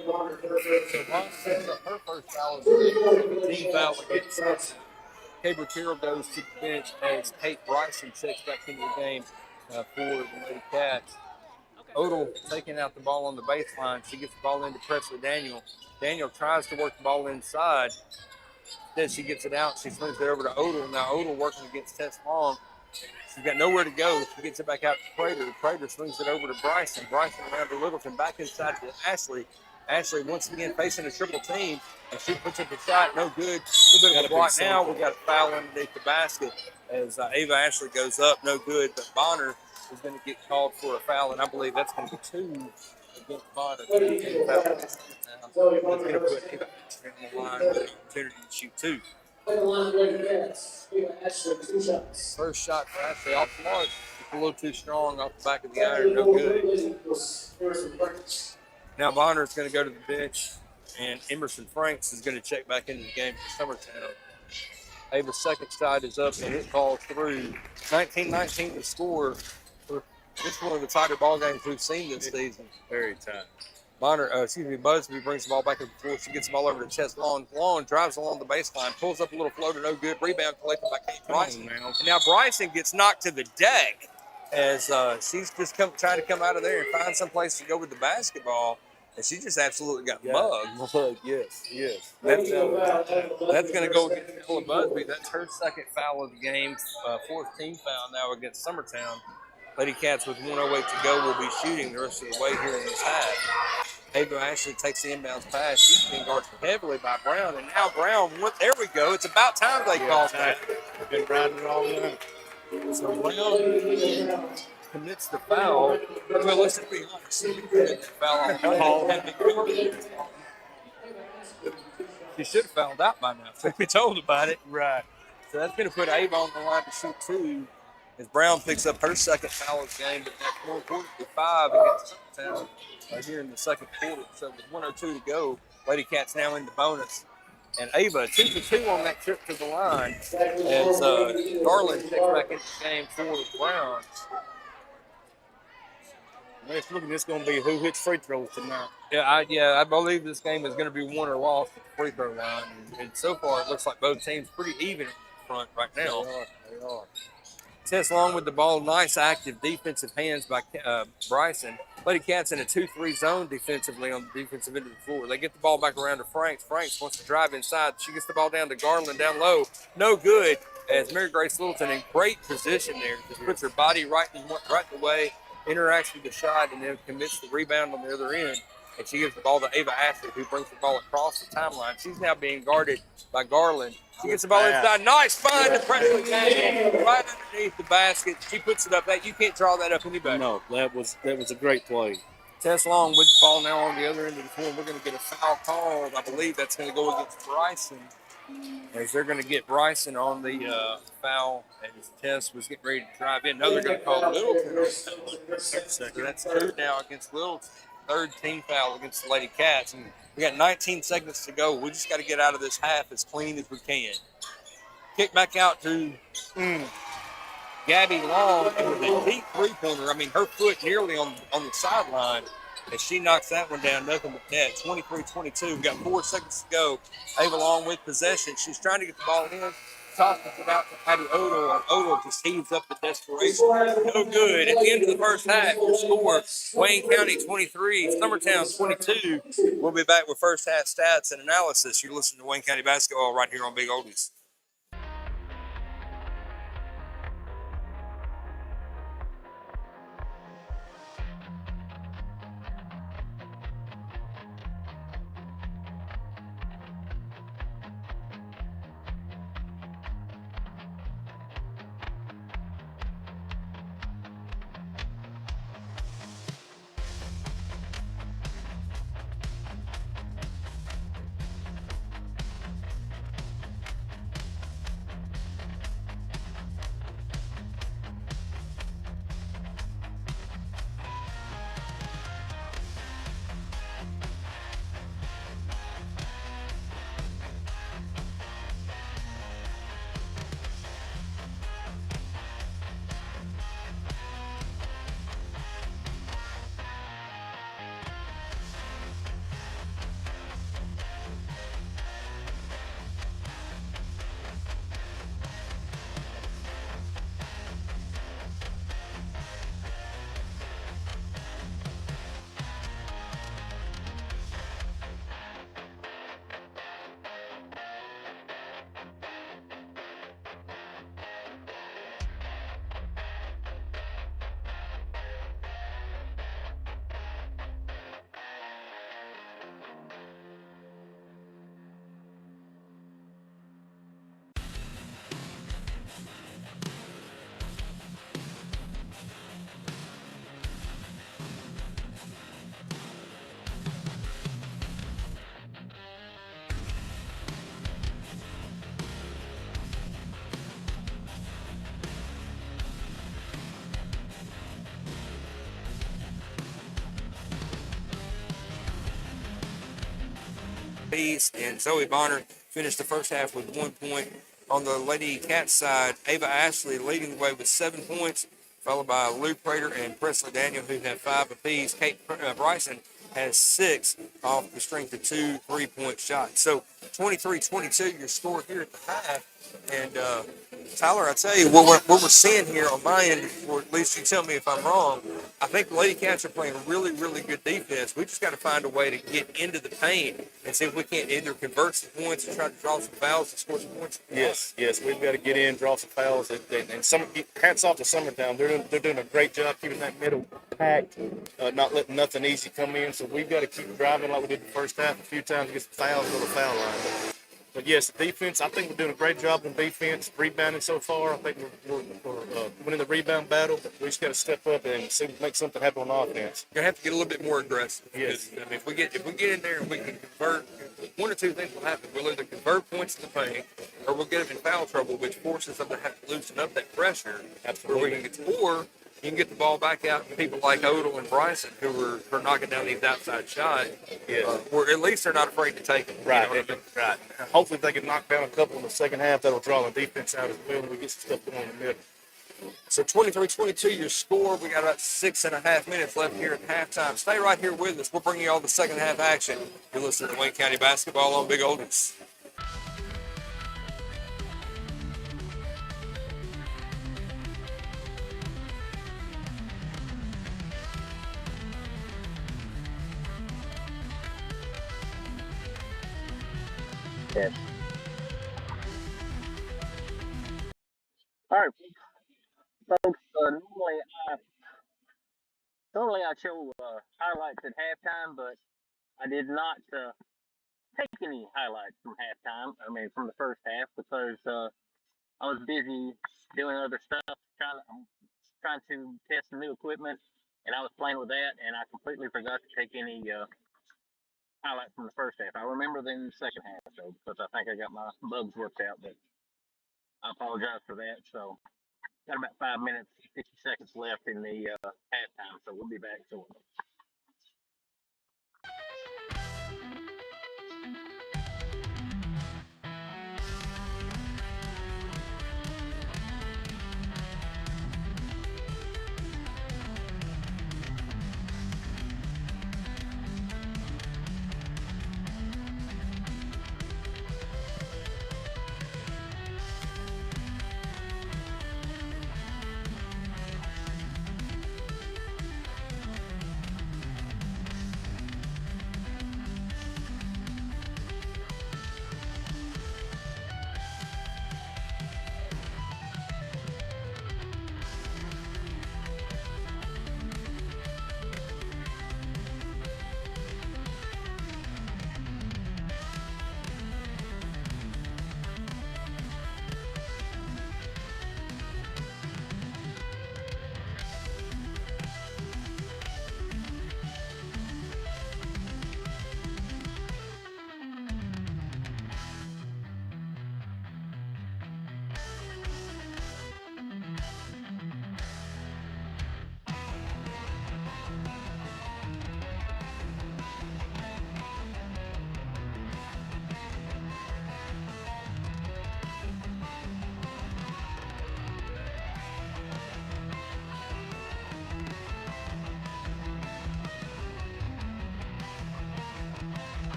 Ron sets up her first foul as a team foul against us. Tabor Carroll goes to the bench as Kate Bryson checks back into the game for the Lady Cats. Odell taking out the ball on the baseline. She gets the ball into Presley Daniel. Daniel tries to work the ball inside. Then she gets it out. She swings it over to Odell. Now Odell working against Tess Long. She's got nowhere to go. She gets it back out to Prater. Prater swings it over to Bryson. Bryson around to Littleton, back inside to Ashley. Ashley once again facing a triple team, and she puts up a shot. No good. A little bit of a block now. We got a foul underneath the basket as Ava Ashley goes up. No good, but Bonner is going to get called for a foul, and I believe that's going to be 2 against Bonner. That's going to put Ava Ashley on the line with an opportunity to shoot 2. First shot for Ashley off the mark. Just a little too strong off the back of the iron. No good. Now Bonner's going to go to the bench, and Emerson Franks is going to check back into the game for Summertown. Ava's second shot is up, and it falls through. 19-19 to score. This is one of the tighter ball games we've seen this season. Very tight. Busby brings the ball back up the floor. She gets the ball over to Tess Long. Long drives along the baseline, pulls up a little floater, no good. Rebound collected by Kate Bryson. And now Bryson gets knocked to the deck as she's just trying to come out of there and find some place to go with the basketball. And she just absolutely got mugged. Yes. That's going to go against Ella Busby. That's her second foul of the game, fourth team foul now against Summertown. Lady Cats with 1:08 to go will be shooting the rest of the way here in this half. Ava Ashley takes the inbounds pass. She's being guarded heavily by Brown. And now Brown, there we go. It's about time they called that. Been grinding all night. So Brown commits the foul. Well, let's just be honest. She committed the foul on She should have fouled out by now. So we told about it. Right. So that's going to put Ava on the line to shoot 2. As Brown picks up her second foul of the game, but that's 1:45 against Summertown here in the second quarter. So with 1:02 to go, Lady Cats now in the bonus. And Ava, 2 for 2 on that trip to the line as Garland checks back into the game for Brown. Next look, this going to be who hits free throws tonight. I believe this game is going to be won or lost at the free throw line. And so far, it looks like both teams pretty even in front right now. They are. Tess Long with the ball. Nice active defensive hands by Bryson. Lady Cats in a 2-3 zone defensively on the defensive end of the floor. They get the ball back around to Franks. Franks wants to drive inside. She gets the ball down to Garland down low. No good as Mary Grace Littleton in great position there. Just puts her body right in the way, interacts with the shot, and then commits the rebound on the other end. And she gives the ball to Ava Ashley, who brings the ball across the timeline. She's now being guarded by Garland. She gets the ball inside. Nice find to Presley Daniel right underneath the basket. She puts it up. You can't draw that up any better. No, that was a great play. Tess Long with the ball now on the other end of the floor. We're going to get a foul called. I believe that's going to go against Bryson. As they're going to get Bryson on the foul as Tess was getting ready to drive in. Now they're going to call Littleton. So that's 2 now against Littleton. Third team foul against the Lady Cats. And we got 19 seconds to go. We just got to get out of this half as clean as we can. Kick back out to Gabby Long with a deep three-pointer. I mean, her foot nearly on the sideline. and she knocks that one down, nothing but net. 23-22. We got 4 seconds to go. Ava Long with possession. She's trying to get the ball in. Tosses it out to Patty Odell, and Odell just heaves up the desperation. No good. At the end of the first half, your score, Wayne County 23, Summertown 22. We'll be back with first half stats and analysis. You're listening to Wayne County Basketball right here on Big Oldies. And Zoe Bonner finished the first half with 1 point. On the Lady Cats side, Ava Ashley leading the way with 7 points, followed by Luke Prater and Presley Daniel, who had 5 apiece. Kate Bryson has 6 off the strength of 2 3-point shots. So 23-22, your score here at the half. And Tyler, I tell you, what we're seeing here on my end, or at least you tell me if I'm wrong, I think the Lady Cats are playing really, really good defense. We just got to find a way to get into the paint and see if we can't either convert some points or try to draw some fouls and score some points. Yes, we've got to get in, draw some fouls, and some hats off to Summertown. They're doing a great job keeping that middle packed, not letting nothing easy come in. So we've got to keep driving like we did the first half a few times to get some fouls on the foul line. But yes, defense, I think we're doing a great job on defense, rebounding so far. I think we're winning the rebound battle, but we just got to step up and make something happen on offense. You're going to have to get a little bit more aggressive. Yes. I mean, if we get in there and we can convert, one or two things will happen. We'll either convert points to the paint, or we'll get them in foul trouble, which forces them to have to loosen up that pressure. Absolutely. Where we can get, or you can get the ball back out to people like Odell and Bryson, who are knocking down these outside shots. Yeah. Or at least they're not afraid to take them. Right. You know what I mean? Right. Hopefully, if they can knock down a couple in the second half, that'll draw the defense out as well, and we get some stuff going in the middle. So 23-22, your score. We got about 6.5 minutes left here at halftime. Stay right here with us. We'll bring you all the second half action. You're listening to Wayne County Basketball on Big Oldies. Yes. All right, folks. Normally I show highlights at halftime, but I did not take any highlights from halftime. I mean, from the first half, because I was busy doing other stuff, trying to test some new equipment, and I was playing with that, and I completely forgot to take any highlights from the first half. I remember them in the second half, though, because I think I got my bugs worked out, but I apologize for that. So, got about 5 minutes, 50 seconds left in the halftime, so we'll be back shortly.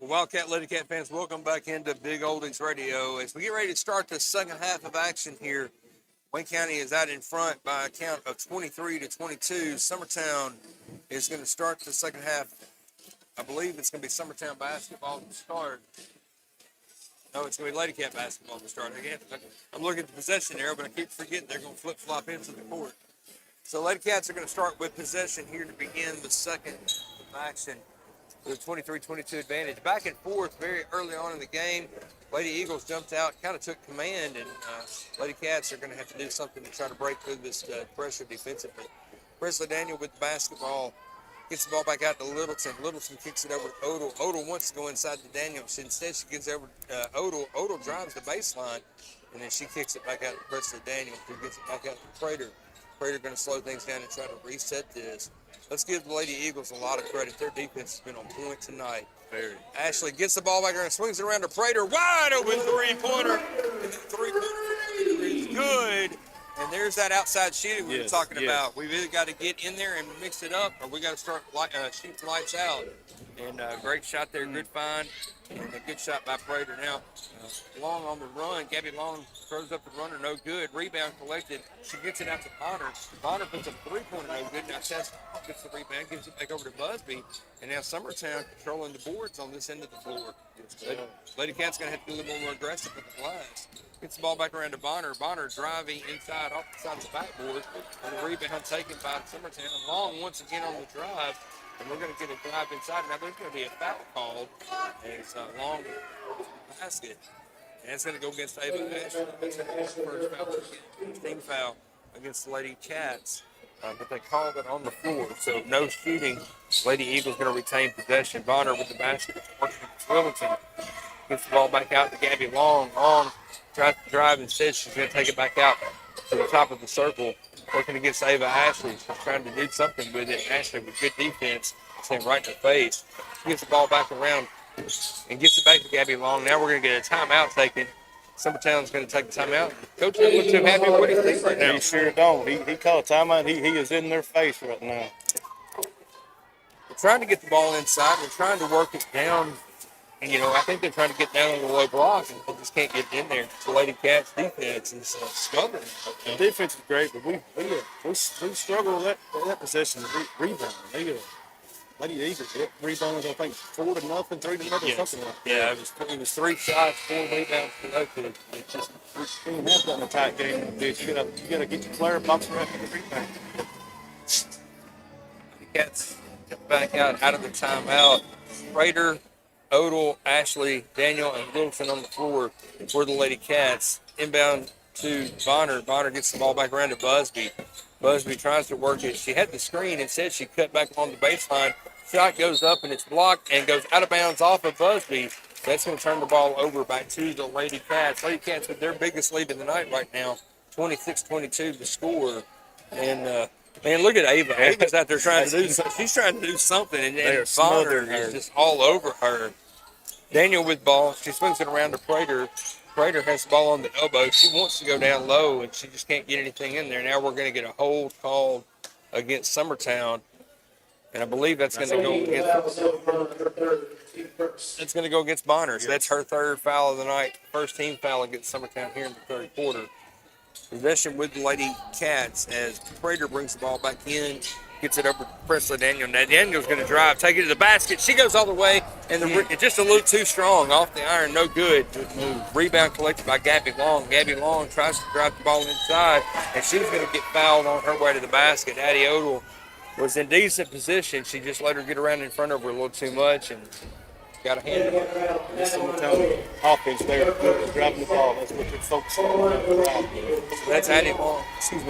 Well, Wildcat, Lady Cat fans, welcome back into Big Oldies Radio. As we get ready to start the second half of action here, Wayne County is out in front by a count of 23-22. Summertown is going to start the second half. I believe it's going to be Summertown basketball to start. No, it's going to be Lady Cat basketball to start. Again, I'm looking at the possession arrow, but I keep forgetting they're going to flip-flop into the court. So Lady Cats are going to start with possession here to begin the second action with a 23-22 advantage. Back and forth very early on in the game. Lady Eagles jumped out, kind of took command, and Lady Cats are going to have to do something to try to break through this pressure defensively. Presley Daniel with the basketball. Gets the ball back out to Littleton. Littleton kicks it over to Odell. Odell wants to go inside to Daniel. Instead, she gets over Odell. Odell drives the baseline, and then she kicks it back out to Presley Daniel, who gets it back out to Prater. Prater going to slow things down and try to reset this. Let's give the Lady Eagles a lot of credit. Their defense has been on point tonight. Very. Ashley gets the ball back and swings it around to Prater. Wide open three-pointer. And the three-pointer is good. And there's that outside shooting we were talking about. We've either got to get in there and mix it up, or we got to start shooting lights out. And great shot there, good find, and a good shot by Prater. Now, Long on the run. Gabby Long throws up the runner, no good. Rebound collected. She gets it out to Bonner. Bonner puts up a three-pointer, no good. Now Tess gets the rebound, gives it back over to Busby. And now Summertown controlling the boards on this end of the floor. Lady Cat's going to have to be a little more aggressive with the glass. Gets the ball back around to Bonner. Bonner driving inside off the side of the backboard. And the rebound taken by Summertown. Long once again on the drive. And we're going to get a drive inside. Now there's going to be a foul called. And it's a long basket. And it's going to go against Ava Ashley. That's the first foul. Team foul against the Lady Cats. But they called it on the floor. So no shooting. Lady Eagles going to retain possession. Bonner with the basket. Working with Wilmington. Gets the ball back out to Gabby Long. Long tries to drive and says she's going to take it back out to the top of the circle. Working against Ava Ashley. She's trying to do something with it. Ashley with good defense. Sitting right in her face. She gets the ball back around and gets it back to Gabby Long. Now we're going to get a timeout taken. Summertown's going to take the timeout. Coach doesn't look too happy with what he thinks right now. He sure don't. He called a timeout. He is in their face right now. We're trying to get the ball inside. We're trying to work it down. And, I think they're trying to get down on the low block, and they just can't get in there. The Lady Cats defense is struggling. The defense is great, but we struggle with that possession rebound. Lady Eagles rebounds, I think 4-0, 3-0, something like that. Yeah, it was 3 shots, 4 rebounds collected. It just we didn't have that in a tight game. You gotta get your player box around the rebound. The Cats get back out of the timeout. Prater, Odell, Ashley, Daniel, and Littleton on the floor for the Lady Cats. Inbound to Bonner. Bonner gets the ball back around to Busby. Busby tries to work it. She had the screen and said she cut back on the baseline. Shot goes up and it's blocked and goes out of bounds off of Busby. That's going to turn the ball over back to the Lady Cats. Lady Cats with their biggest lead of the night right now, 26-22 the score. And man, look at Ava. Ava's out there trying to do something. She's trying to do something, and Bonner is just all over her. Daniel with ball. She swings it around to Prater. Prater has the ball on the elbow. She wants to go down low, and she just can't get anything in there. Now we're going to get a hold called against Summertown, and I believe that's going to go against Bonner. So that's her third foul of the night. First team foul against Summertown here in the third quarter. Possession with the Lady Cats as Prater brings the ball back in, gets it over to Presley Daniel. Now Daniel's going to drive, take it to the basket. She goes all the way, and it's just a little too strong off the iron. No good. Good move. Rebound collected by Gabby Long. Gabby Long tries to drive the ball inside, and she's going to get fouled on her way to the basket. Addie Odell was in decent position. She just let her get around in front of her a little too much, and got a hand in it. This Summertown offense there, good driving the ball. That's what they're focusing on. So that's Addie Long.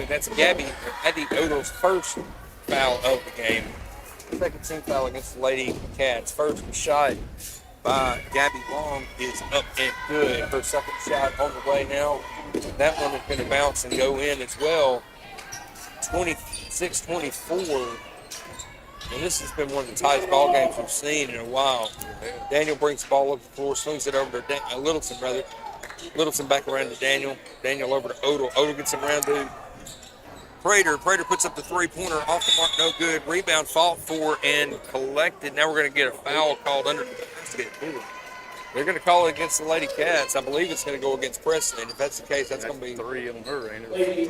That's Addie Odell's first foul of the game. Second team foul against the Lady Cats. First shot by Gabby Long is up and good. Her second shot on the way now. That one is going to bounce and go in as well. 26-24. And this has been one of the tightest ball games we've seen in a while. Daniel brings the ball up the floor, swings it over to Littleton, brother. Littleton back around to Daniel. Daniel over to Odell. Odell gets him around to Prater. Prater puts up the three-pointer off the mark, no good. Rebound fought for and collected. Now we're going to get a foul called under the They're going to call it against the Lady Cats. I believe it's going to go against Presley, and if that's the case, that's going to be 3 on her, ain't it?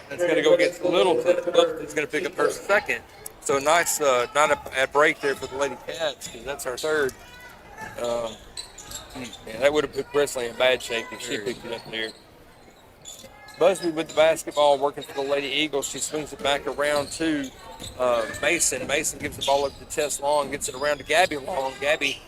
that's going to go against Littleton. Littleton's going to pick up her second. So nice, not a break there for the Lady Cats because that's our third. Yeah, that would have put Presley in bad shape if she picked it up there. Busby with the basketball, working for the Lady Eagles. She swings it back around to Mason. Mason gives the ball up to Tess Long, gets it around to Gabby Long. Gabby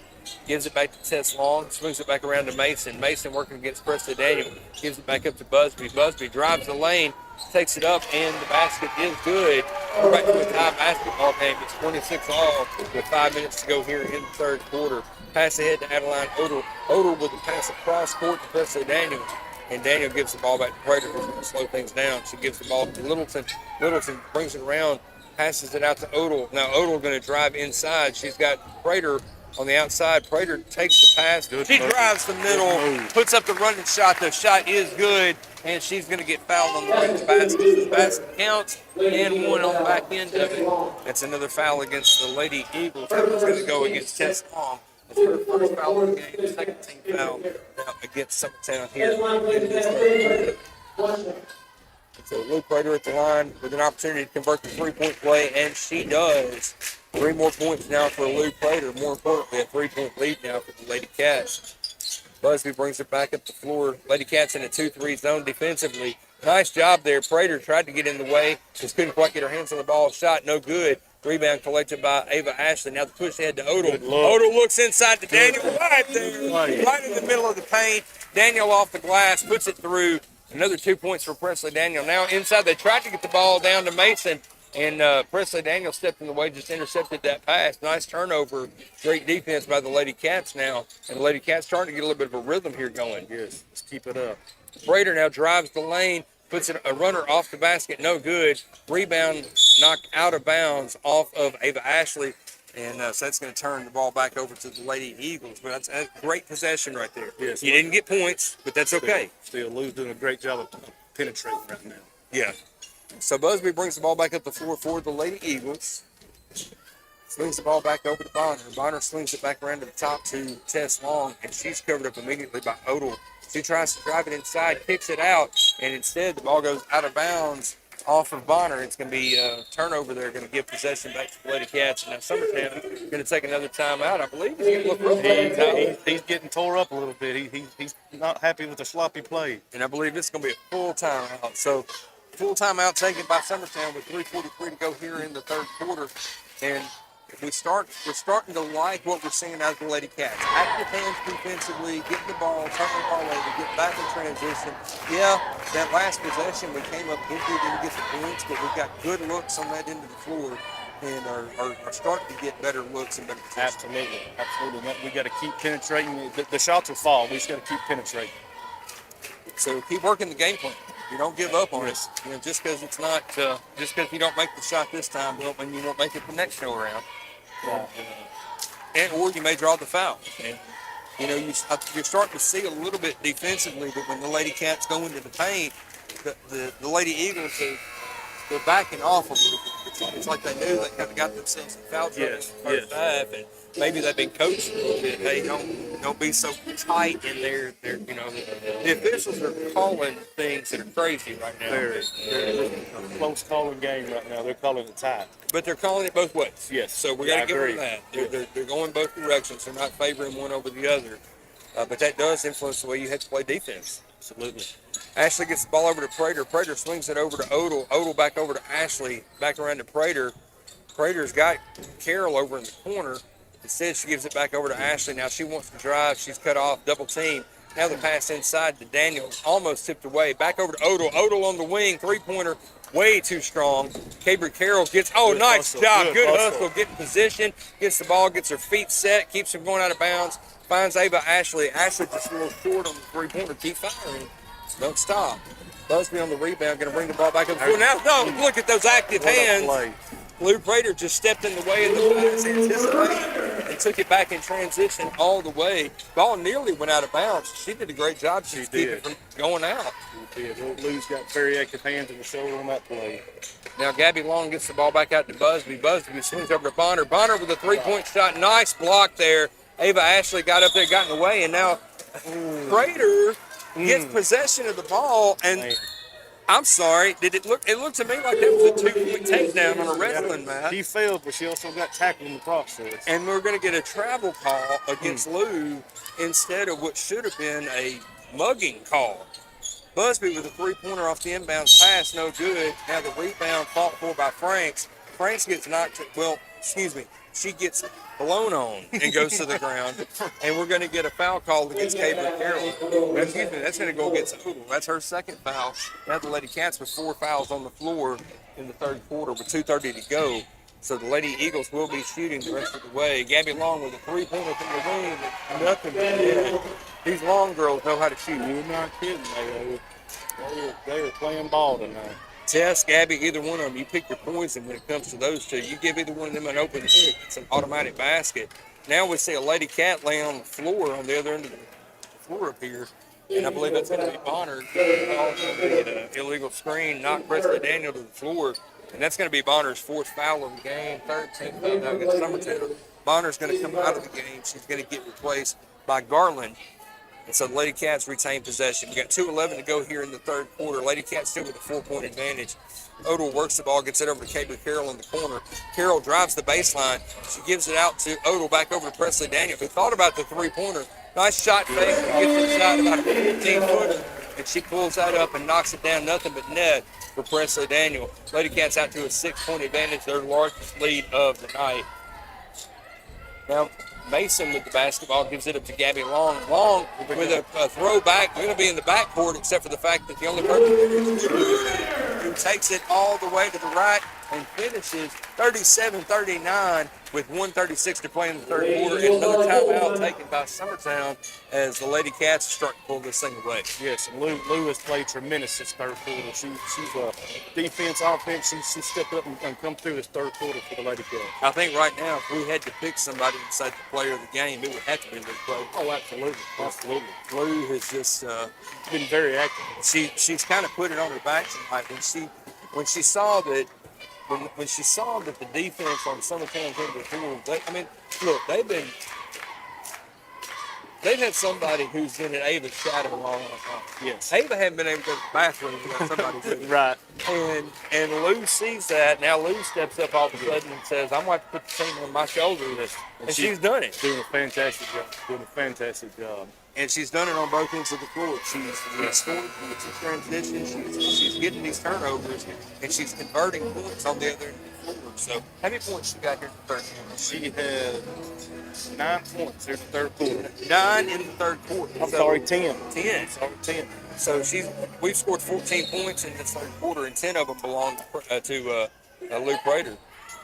gives it back to Tess Long, swings it back around to Mason. Mason working against Presley Daniel, gives it back up to Busby. Busby drives the lane, takes it up, and the basket is good. We're back to a tie basketball game. It's 26 all with 5 minutes to go here in the third quarter. Pass ahead to Adeline Odell. Odell with the pass across court to Presley Daniel. And Daniel gives the ball back to Prater, who's going to slow things down. She gives the ball to Littleton. Littleton brings it around, passes it out to Odell. Now Odell going to drive inside. She's got Prater on the outside. Prater takes the pass. She drives the middle, puts up the running shot. The shot is good, and she's going to get fouled on the way to the basket. The basket counts, and one on the back end of it. That's another foul against the Lady Eagles. That one's going to go against Tess Long. It's her first foul of the game, the second team foul against Summertown here in this third. So Lou Prater at the line with an opportunity to convert the three-point play, and she does. 3 more points now for Lou Prater. More importantly, a 3-point lead now for the Lady Cats. Busby brings it back up the floor. Lady Cats in a 2-3 zone defensively. Nice job there. Prater tried to get in the way, just couldn't quite get her hands on the ball. Shot no good. Rebound collected by Ava Ashley. Now the push ahead to Odell. Odell looks inside to Daniel right there, right in the middle of the paint. Daniel off the glass, puts it through. Another 2 points for Presley Daniel. Now inside, they tried to get the ball down to Mason, and Presley Daniel stepped in the way, just intercepted that pass. Nice turnover. Great defense by the Lady Cats now. And the Lady Cats starting to get a little bit of a rhythm here going. Yes, let's keep it up. Prater now drives the lane. Puts a runner off the basket, no good. Rebound knocked out of bounds off of Ava Ashley. And so that's going to turn the ball back over to the Lady Eagles. But that's a great possession right there. Yes. You didn't get points, but that's okay. Still Lou's doing a great job of penetrating right now. Yeah. So Busby brings the ball back up the floor for the Lady Eagles. Swings the ball back over to Bonner. Bonner swings it back around to the top to Tess Long, and she's covered up immediately by Odell. She tries to drive it inside, kicks it out, and instead the ball goes out of bounds off of Bonner. It's going to be a turnover there, going to give possession back to the Lady Cats. And now Summertown going to take another timeout. I believe he's going to look rough. He's getting tore up a little bit. He's not happy with the sloppy play. And I believe it's going to be a full timeout. So full timeout taken by Summertown with 3:43 to go here in the third quarter. And we're starting to like what we're seeing out of the Lady Cats. Active hands defensively, getting the ball, turning the ball over, get back in transition. Yeah, that last possession we came up empty, didn't get the points, but we've got good looks on that end of the floor and are starting to get better looks and better positions. Absolutely. We got to keep penetrating. The shots will fall. We just got to keep penetrating. So keep working the game plan. You don't give up on us. You know, just because it's not, just because you don't make the shot this time, don't mean you won't make it the next show around. Or you may draw the foul. And, you know, you're starting to see a little bit defensively that when the Lady Cats go into the paint, the Lady Eagles they're backing off a little bit. It's like they knew they kind of got themselves in foul trouble in the first half, and maybe they've been coached a little bit. Hey, don't be so tight in there. You know, the officials are calling things that are crazy right now. They're a close calling game right now. They're calling it tight. But they're calling it both ways. Yes. So we got to give them that. They're going both directions. They're not favoring one over the other. But that does influence the way you have to play defense. Absolutely. Ashley gets the ball over to Prater. Prater swings it over to Odell. Odell back over to Ashley. Back around to Prater. Prater's got Carol over in the corner. Instead, she gives it back over to Ashley. Now she wants to drive. She's cut off. Double team. Now the pass inside to Daniel. Almost tipped away. Back over to Odell. Odell on the wing. Three-pointer. Way too strong. Cabry Carroll gets, nice job. Good hustle. Getting position. Gets the ball. Gets her feet set. Keeps them going out of bounds. Finds Ava Ashley. Ashley just a little short on the three-pointer. Keep firing. Don't stop. Busby on the rebound. Going to bring the ball back up the floor. Now, look at those active hands. Lou Prater just stepped in the way of the pass, anticipated, and took it back in transition all the way. Ball nearly went out of bounds. She did a great job. She keeping it from going out. She did. Lou's got very active hands in the shoulder on that play. Now Gabby Long gets the ball back out to Busby. Busby swings over to Bonner. Bonner with a three-point shot. Nice block there. Ava Ashley got up there, got in the way, and now Prater gets possession of the ball. And Man. I'm sorry, did it look? It looked to me like that was a 2-point takedown on a wrestling match. She failed, but she also got tackled in the process. And we're going to get a travel call against Lou instead of what should have been a mugging call. Busby with a three-pointer off the inbounds pass, no good. Now the rebound fought for by Franks. Franks gets knocked, she gets blown on and goes to the ground. And we're going to get a foul call against Caitlin Carroll. That's going to go against Odell. That's her second foul. Now the Lady Cats with 4 fouls on the floor in the third quarter with 2:30 to go. So the Lady Eagles will be shooting the rest of the way. Gabby Long with a three-pointer from the wing. Nothing but net. These Long girls know how to shoot. You're not kidding, they were playing ball tonight. Tess, Gabby, either one of them, you pick your poison when it comes to those two. You give either one of them an open hit, it's an automatic basket. Now we see a Lady Cat laying on the floor on the other end of the floor up here. And I believe that's going to be Bonner. An illegal screen, knock Presley Daniel to the floor. And that's going to be Bonner's fourth foul of the game, 13th foul now against Summertown. Bonner's going to come out of the game. She's going to get replaced by Garland. And so the Lady Cats retain possession. We got 2:11 to go here in the third quarter. Lady Cats still with a 4-point advantage. Odell works the ball, gets it over to Caitlin Carroll in the corner. Carroll drives the baseline. She gives it out to Odell, back over to Presley Daniel, who thought about the three-pointer. Nice shot fake. Gets inside about a 15-footer. And she pulls that up and knocks it down. Nothing but net for Presley Daniel. Lady Cats out to a 6-point advantage, their largest lead of the night. Now, Mason with the basketball gives it up to Gabby Long. Long with a throwback. We're going to be in the backcourt, except for the fact that the only person who takes it all the way to the right and finishes 37-39 with 1:36 to play in the third quarter. And another timeout taken by Summertown as the Lady Cats start to pull this thing away. Yes, and Lou has played tremendous this third quarter. She's defense, offense. She stepped up and come through this third quarter for the Lady Cats. I think right now, if we had to pick somebody inside the player of the game, it would have to be Lou Prater. Oh, absolutely, absolutely. Lou has just Been very active. she's kind of put it on her back tonight when she saw that. When she saw that the defense on Summertown came to the field, they've had somebody who's been in Ava's shadow all the time. Yes. Ava hadn't been able to go to the bathroom without somebody doing it. Right. And Lou sees that. Now Lou steps up all of a sudden and says, I'm going to put the team on my shoulders. And she's done it. Doing a fantastic job. And she's done it on both ends of the floor. She's scoring points in transition. She's getting these turnovers, and she's converting points on the other end of the floor. So, how many points she got here in the third quarter? She had 9 points here in the third quarter. 9 in the third quarter. I'm sorry, 10. 10. Sorry, 10. So we've scored 14 points in this third quarter, and 10 of them belong to Lou Prater.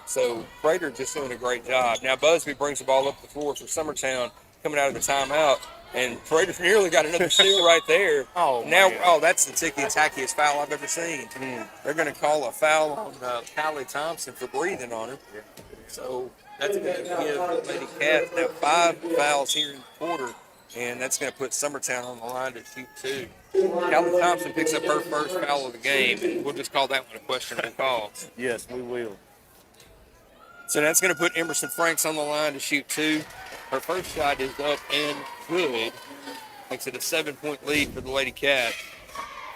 So Prater just doing a great job. Now Busby brings the ball up the floor for Summertown coming out of the timeout. And Prater nearly got another steal right there. That's the ticky-tackiest foul I've ever seen. They're going to call a foul on Kylie Thompson for breathing on her. So that's going to give Lady Cats now 5 fouls here in the quarter, and that's going to put Summertown on the line to shoot 2. Kylie Thompson picks up her first foul of the game, and we'll just call that one a questionable call. Yes, we will. So that's going to put Emerson Franks on the line to shoot 2. Her first shot is up and good. Makes it a 7-point lead for the Lady Cats.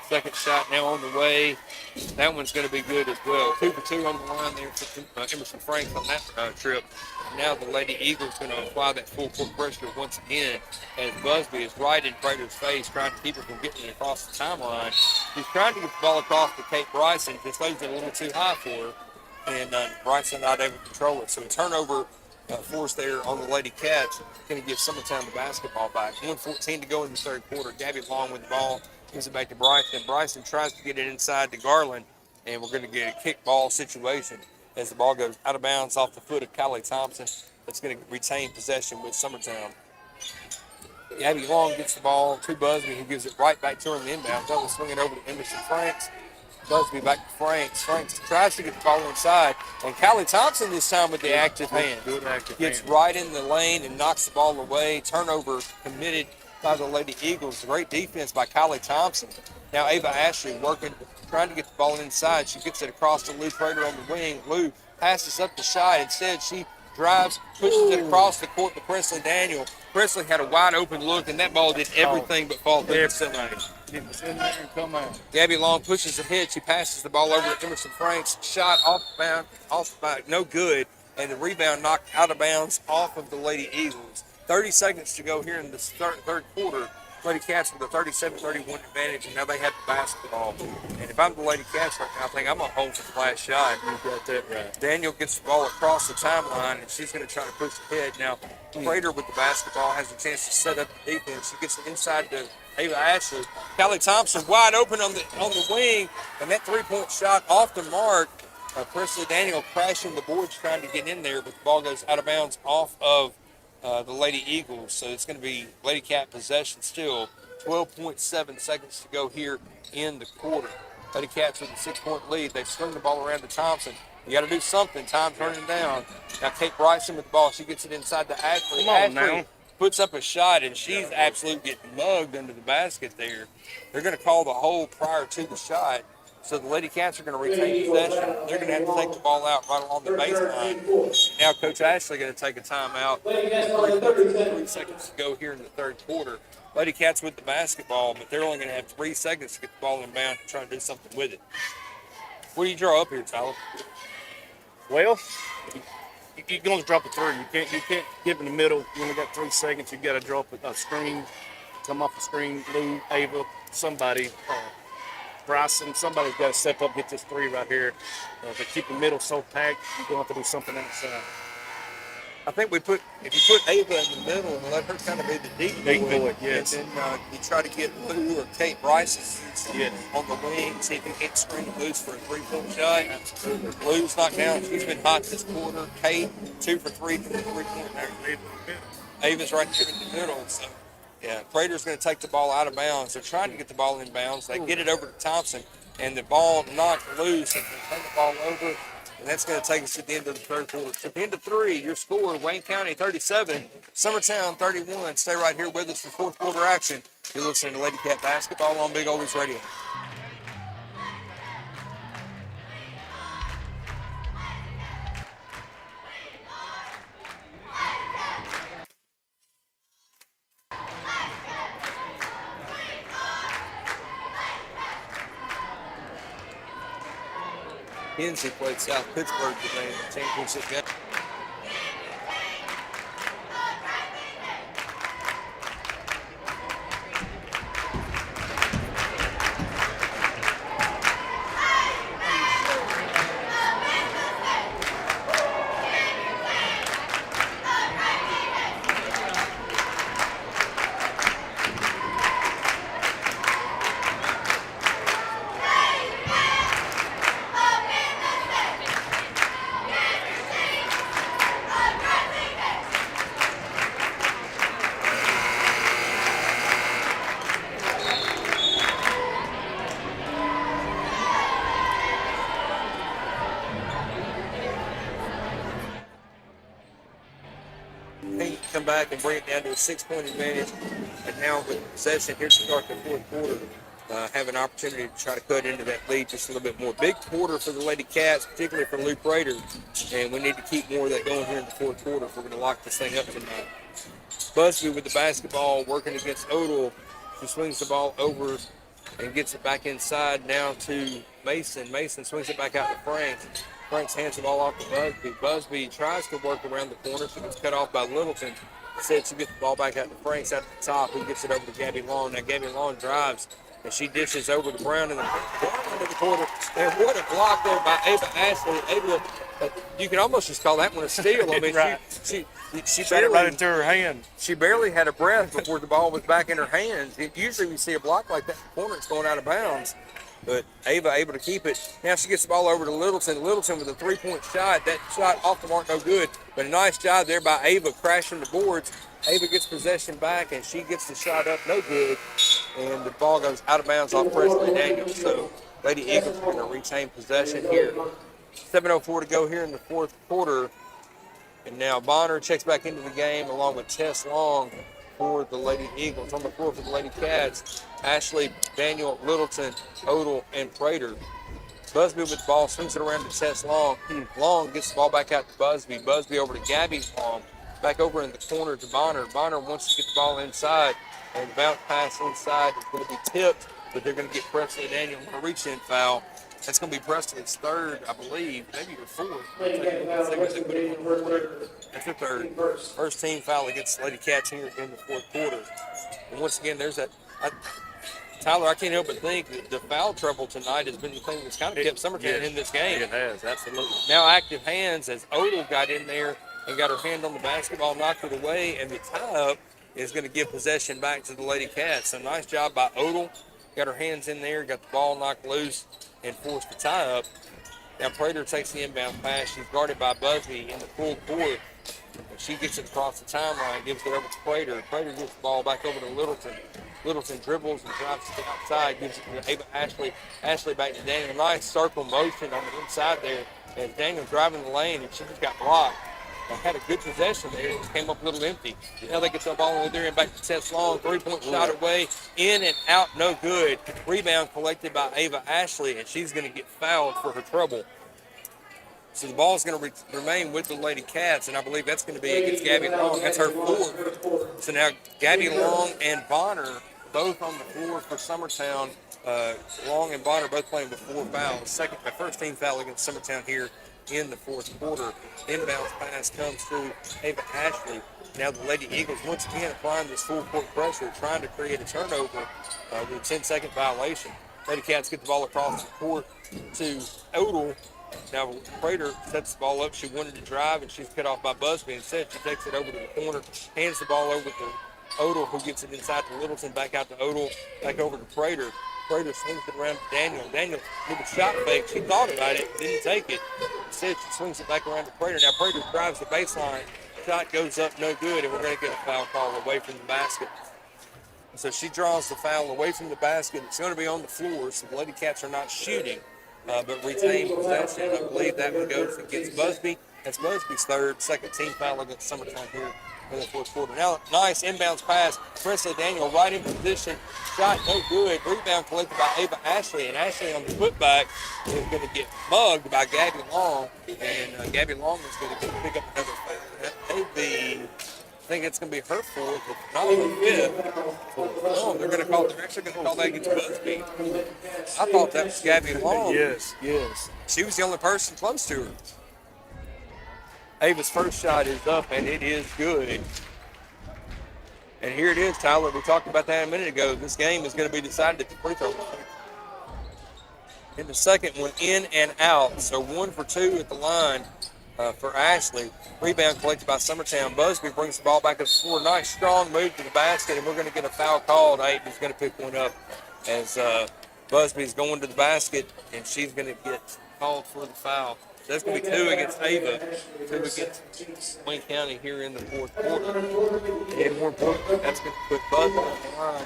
Second shot now on the way. That one's going to be good as well. 2 for 2 on the line there for Emerson Franks on that trip. Now the Lady Eagles going to apply that full court pressure once again as Busby is right in Prater's face, trying to keep her from getting it across the timeline. She's trying to get the ball across to Kate Bryson, just leaves it a little too high for her. And Bryson not able to control it. So a turnover force there on the Lady Cats. Going to give Summertown the basketball back. 1:14 to go in the third quarter. Gabby Long with the ball. Gives it back to Bryson. Bryson tries to get it inside to Garland. And we're going to get a kick ball situation as the ball goes out of bounds off the foot of Kylie Thompson. That's going to retain possession with Summertown. Gabby Long gets the ball to Busby, who gives it right back to her in the inbound. That was swinging over to Emerson Franks. Busby back to Franks. Franks tries to get the ball inside. And Kylie Thompson this time with the active hand. Good active Gets hand. right in the lane and knocks the ball away. Turnover committed by the Lady Eagles. Great defense by Kylie Thompson. Now Ava Ashley working, trying to get the ball inside. She gets it across to Lou Prater on the wing. Lou passes up the shot. Instead, she drives, pushes it across the court to Presley Daniel. Presley had a wide open look, and that ball did everything but fall through the ceiling. It was in there and come out. Gabby Long pushes ahead. She passes the ball over to Emerson Franks. Shot off by no good, and the rebound knocked out of bounds off of the Lady Eagles. 30 seconds to go here in the third quarter. Lady Cats with a 37-31 advantage, and now they have the basketball. And if I'm the Lady Cats right now, I think I'm going to hold for the last shot. You got that right. Daniel gets the ball across the timeline, and she's going to try to push ahead. Now, Prater with the basketball has a chance to set up the defense. She gets it inside to Ava Ashley. Callie Thompson wide open on the wing, and that three-point shot off the mark. Presley Daniel crashing the boards trying to get in there, but the ball goes out of bounds off of the Lady Eagles. So it's going to be Lady Cat possession still. 12.7 seconds to go here in the quarter. Lady Cats with a 6-point lead. They swing the ball around to Thompson. You got to do something. Time's running down. Now Kate Bryson with the ball. She gets it inside to Ashley. Come on Ashley now. puts up a shot, and she's absolutely getting mugged under the basket there. They're going to call the hold prior to the shot. So the Lady Cats are going to retain possession. They're going to have to take the ball out right along the baseline. Now Coach Ashley going to take a timeout. 3 seconds to go here in the third quarter. Lady Cats with the basketball, but they're only going to have 3 seconds to get the ball in bounds and try to do something with it. What do you draw up here, Tyler? Well, you're going to drop a three. You can't give in the middle. You only got 3 seconds. You got to drop a screen, come off the screen. Lou, Ava, somebody. Bryson, somebody's got to step up, get this three right here. They keep the middle so packed, you're going to have to do something outside. I think if you put Ava in the middle and let her kind of be the deep boy, yes. And then you try to get Lou or Kate Bryce Yes. on the wing, see if you can't screen loose for a three-point shot. Lou's knocked down. She's been hot this quarter. Kate, 2 for 3 from the three-point area. Ava's right there in the middle. So, yeah, Prater's going to take the ball out of bounds. They're trying to get the ball in bounds. They get it over to Thompson, and the ball knocked loose, and they turn the ball over, and that's going to take us to the end of the third quarter. So at the end of 3, your score, Wayne County 37, Summertown 31. Stay right here with us for fourth quarter action. You're listening to Lady Cat Basketball on Big Oldies Radio. Kinsey played South Pittsburgh today in the championship game. Come back and bring it down to a 6-point advantage. And now with possession here to start the fourth quarter, have an opportunity to try to cut into that lead just a little bit more. Big quarter for the Lady Cats, particularly for Lou Prater. And we need to keep more of that going here in the fourth quarter if we're going to lock this thing up tonight. Busby with the basketball working against Odell. She swings the ball over and gets it back inside now to Mason. Mason swings it back out to Franks. Franks hands the ball off to Busby. Busby tries to work around the corner. She gets cut off by Littleton. Instead, she gets the ball back out to Franks out at the top. Who gets it over to Gabby Long. Now, Gabby Long drives, and she dishes over to Brown in the corner. And what a block there by Ava Ashley. Ava, you can almost just call that one a steal. I mean, right. she Shot it right into her hand. She barely had a breath before the ball was back in her hands. Usually we see a block like that in the corner, it's going out of bounds. But Ava able to keep it. Now she gets the ball over to Littleton. Littleton with a three-point shot. That shot off the mark, no good. But a nice job there by Ava crashing the boards. Ava gets possession back, and she gets the shot up, no good. And the ball goes out of bounds off Presley Daniels. So Lady Eagles are going to retain possession here. 7:04 to go here in the fourth quarter. And now Bonner checks back into the game along with Tess Long for the Lady Eagles. On the floor for the Lady Cats, Ashley, Daniel, Littleton, Odell, and Prater. Busby with the ball, swings it around to Tess Long. Long gets the ball back out to Busby. Busby over to Gabby Long. Back over in the corner to Bonner. Bonner wants to get the ball inside, and the bounce pass inside is going to be tipped, but they're going to get Presley Daniel on a reach-in foul. That's going to be Presley's third, I believe, maybe the fourth. That's their third. First team foul against Lady Cats here in the fourth quarter. And once again, there's that. Tyler, I can't help but think that the foul trouble tonight has been the thing that's kind of kept Summertown in this game. It has, absolutely. Now active hands as Odell got in there and got her hand on the basketball, knocked it away, and the tie-up is going to give possession back to the Lady Cats. So nice job by Odell. Got her hands in there, got the ball knocked loose, and forced the tie-up. Now Prater takes the inbound pass. She's guarded by Busby in the full court. And she gets it across the timeline, gives it over to Prater. Prater gives the ball back over to Littleton. Littleton dribbles and drives to the outside, gives it to Ava Ashley. Ashley back to Daniel. Nice circle motion on the inside there as Daniel driving the lane, and she just got blocked. Had a good possession there. It came up a little empty. Now they get the ball over there and back to Tess Long. Three-point shot away. In and out, no good. Rebound collected by Ava Ashley, and she's going to get fouled for her trouble. So the ball is going to remain with the Lady Cats, and I believe that's going to be against Gabby Long. That's her fourth. So now Gabby Long and Bonner both on the floor for Summertown. Long and Bonner both playing with 4 fouls. First team foul against Summertown here in the fourth quarter. Inbounds pass comes to Ava Ashley. Now the Lady Eagles once again applying this full court pressure, trying to create a turnover with a 10-second violation. Lady Cats get the ball across the court to Odell. Now Prater sets the ball up. She wanted to drive, and she's cut off by Busby. Instead, she takes it over to the corner, hands the ball over to Odell, who gets it inside to Littleton, back out to Odell, back over to Prater. Prater swings it around to Daniel. Daniel with a shot fake. She thought about it, didn't take it. Instead, she swings it back around to Prater. Now Prater drives the baseline. Shot goes up, no good, and we're going to get a foul call away from the basket. So she draws the foul away from the basket. It's going to be on the floor, so the Lady Cats are not shooting, but retain possession. I believe that one goes against Busby. That's Busby's third, second team foul against Summertown here in the fourth quarter. Now, nice inbounds pass. Presley Daniel right in position. Shot no good. Rebound collected by Ava Ashley. And Ashley on the putback is going to get mugged by Gabby Long. And Gabby Long is going to pick up another foul. That may be, I think it's going to be her fourth, but not her fifth. Oh, they're actually going to call that against Busby. I thought that was Gabby Long. Yes. She was the only person close to her. Ava's first shot is up, and it is good. And here it is, Tyler. We talked about that a minute ago. This game is going to be decided at the free throw line. In the second one, in and out. So 1 for 2 at the line for Ashley. Rebound collected by Summertown. Busby brings the ball back up the floor. Nice, strong move to the basket, and we're going to get a foul called. Ava's going to pick one up as Busby's going to the basket, and she's going to get called for the foul. That's going to be 2 against Ava, 2 against Wayne County here in the fourth quarter. And more importantly, that's going to put Busby on the line.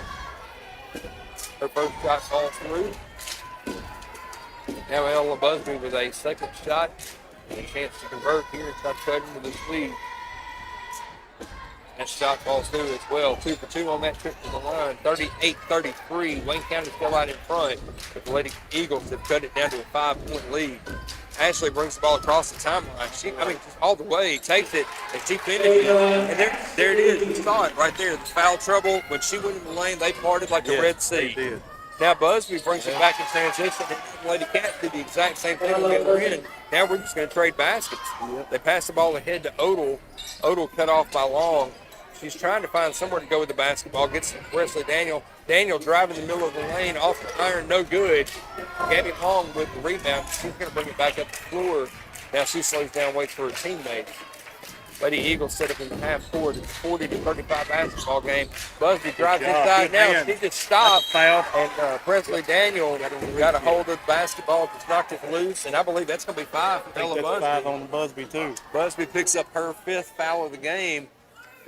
Her first shot falls through. Now Ella Busby with a second shot and a chance to convert here and try to cut into this lead. That shot falls through as well. 2 for 2 on that trip to the line. 38-33. Wayne County still out in front, but the Lady Eagles have cut it down to a 5-point lead. Ashley brings the ball across the timeline. Just all the way, takes it, and she finishes. And there it is. You saw it right there. The foul trouble. When she went in the lane, they parted like the Red Sea. They did. Now Busby brings it back in transition. And the Lady Cats did the exact same thing to get her in. Now we're just going to trade baskets. They pass the ball ahead to Odell. Odell cut off by Long. She's trying to find somewhere to go with the basketball. Gets to Presley Daniel. Daniel driving the middle of the lane, off the iron, no good. Gabby Long with the rebound. She's going to bring it back up the floor. Now she slows down, waits for her teammate. Lady Eagles set up in the half court. It's a 40-35 basketball game. Busby drives inside now. She just stopped. And Presley Daniel got a hold of the basketball, just knocked it loose. And I believe that's going to be 5 for Ella Busby. 5 on Busby, too. Busby picks up her 5th foul of the game.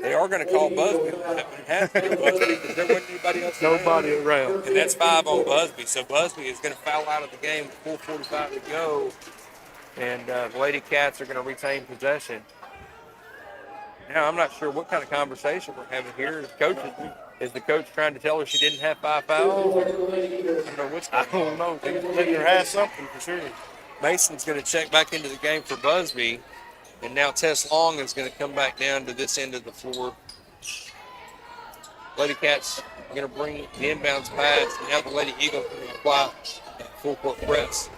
They are going to call Busby. It has to be Busby because there wasn't anybody else around. Nobody around. And that's 5 on Busby. So Busby is going to foul out of the game with 4:45 to go. And the Lady Cats are going to retain possession. Now, I'm not sure what kind of conversation we're having here as coaches. Is the coach trying to tell her she didn't have 5 fouls? I don't know which I one. don't know. They let her have something for sure. Mason's going to check back into the game for Busby. And now Tess Long is going to come back down to this end of the floor. Lady Cats are going to bring the inbounds pass. And now the Lady Eagles are going to apply full court press.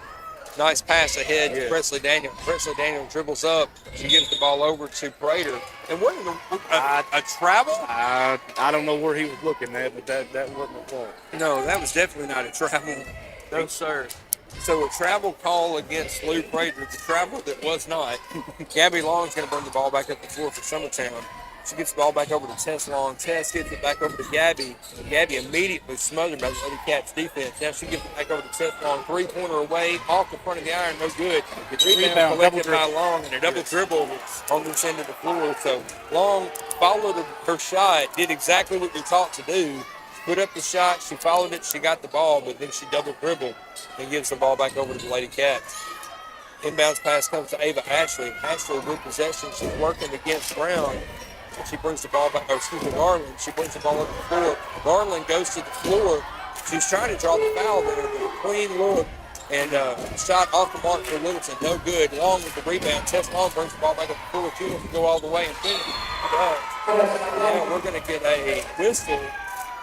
Nice pass ahead to Presley Daniel. Presley Daniel dribbles up. She gives the ball over to Prater. And what a travel? I don't know where he was looking at, but that wasn't a fault. No, that was definitely not a travel. No, sir. So a travel call against Lou Prater, the travel that was not. Gabby Long's going to bring the ball back up the floor for Summertown. She gets the ball back over to Tess Long. Tess gets it back over to Gabby. Gabby immediately smothered by the Lady Cats defense. Now she gets it back over to Tess Long. Three-pointer away, off the front of the iron, no good. Rebound collected by Long and a double dribble on this end of the floor. So Long followed her shot, did exactly what you're taught to do. Put up the shot, she followed it, she got the ball, but then she double dribbled and gives the ball back over to the Lady Cats. Inbounds pass comes to Ava Ashley. Ashley with possession, she's working against Brown. She brings the ball back, Garland. She brings the ball up the floor. Garland goes to the floor. She's trying to draw the foul there, but a clean look and shot off the mark for Littleton. No good. Long with the rebound. Tess Long brings the ball back up the floor. She wants to go all the way and finish. Now we're going to get a whistle.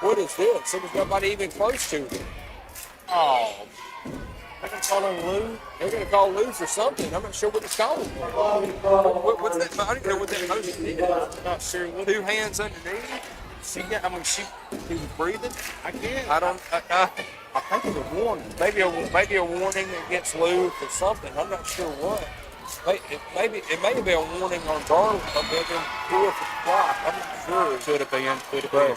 What is this? There was nobody even close to it. Oh. They're going to call him Lou? They're going to call Lou for something. I'm not sure what it's called. What's that? I don't even know what that motion is. I'm not sure. 2 hands underneath? She was breathing? I guess. I think it's a warning. Maybe a warning against Lou for something. I'm not sure what. It may be a warning on Garland. I'm not sure. Could have been.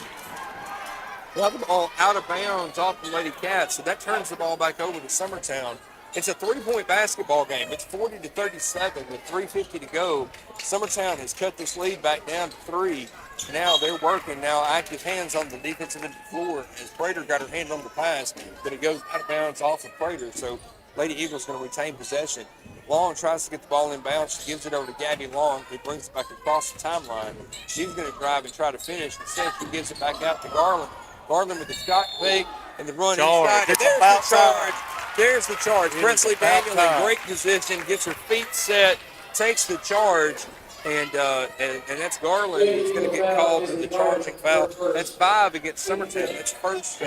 Well, the ball out of bounds off the Lady Cats, so that turns the ball back over to Summertown. It's a 3-point basketball game. It's 40-37 with 3:50 to go. Summertown has cut this lead back down to 3. Now they're working active hands on the defensive end of the floor as Prater got her hand on the pass, but it goes out of bounds off of Prater. So Lady Eagles going to retain possession. Long tries to get the ball in bounds. She gives it over to Gabby Long, who brings it back across the timeline. She's going to drive and try to finish. Instead, she gives it back out to Garland. Garland with the shot fake and the run inside. And there's the charge. There's the charge. Presley Daniel in great position, gets her feet set, takes the charge, and that's Garland who's going to get called for the charging foul. That's 5 against Summertown. That's first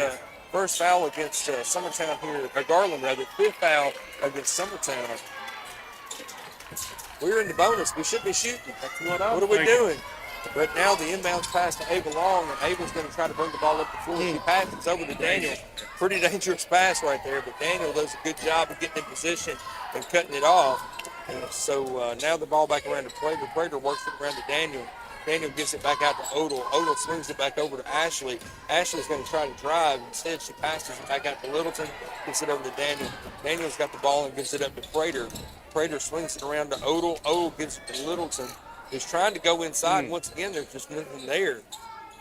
foul against Summertown here, or Garland rather. 5th foul against Summertown. We're in the bonus. We should be shooting. What are we doing? But now the inbounds pass to Ava Long, and Ava's going to try to bring the ball up the floor. She passes over to Daniel. Pretty dangerous pass right there, but Daniel does a good job of getting in position and cutting it off. So now the ball back around to Prater. Prater works it around to Daniel. Daniel gives it back out to Odell. Odell swings it back over to Ashley. Ashley's going to try to drive. Instead, she passes it back out to Littleton, gets it over to Daniel. Daniel's got the ball and gives it up to Prater. Prater swings it around to Odell. Odell gives it to Littleton. He's trying to go inside, and once again, there's just nothing there.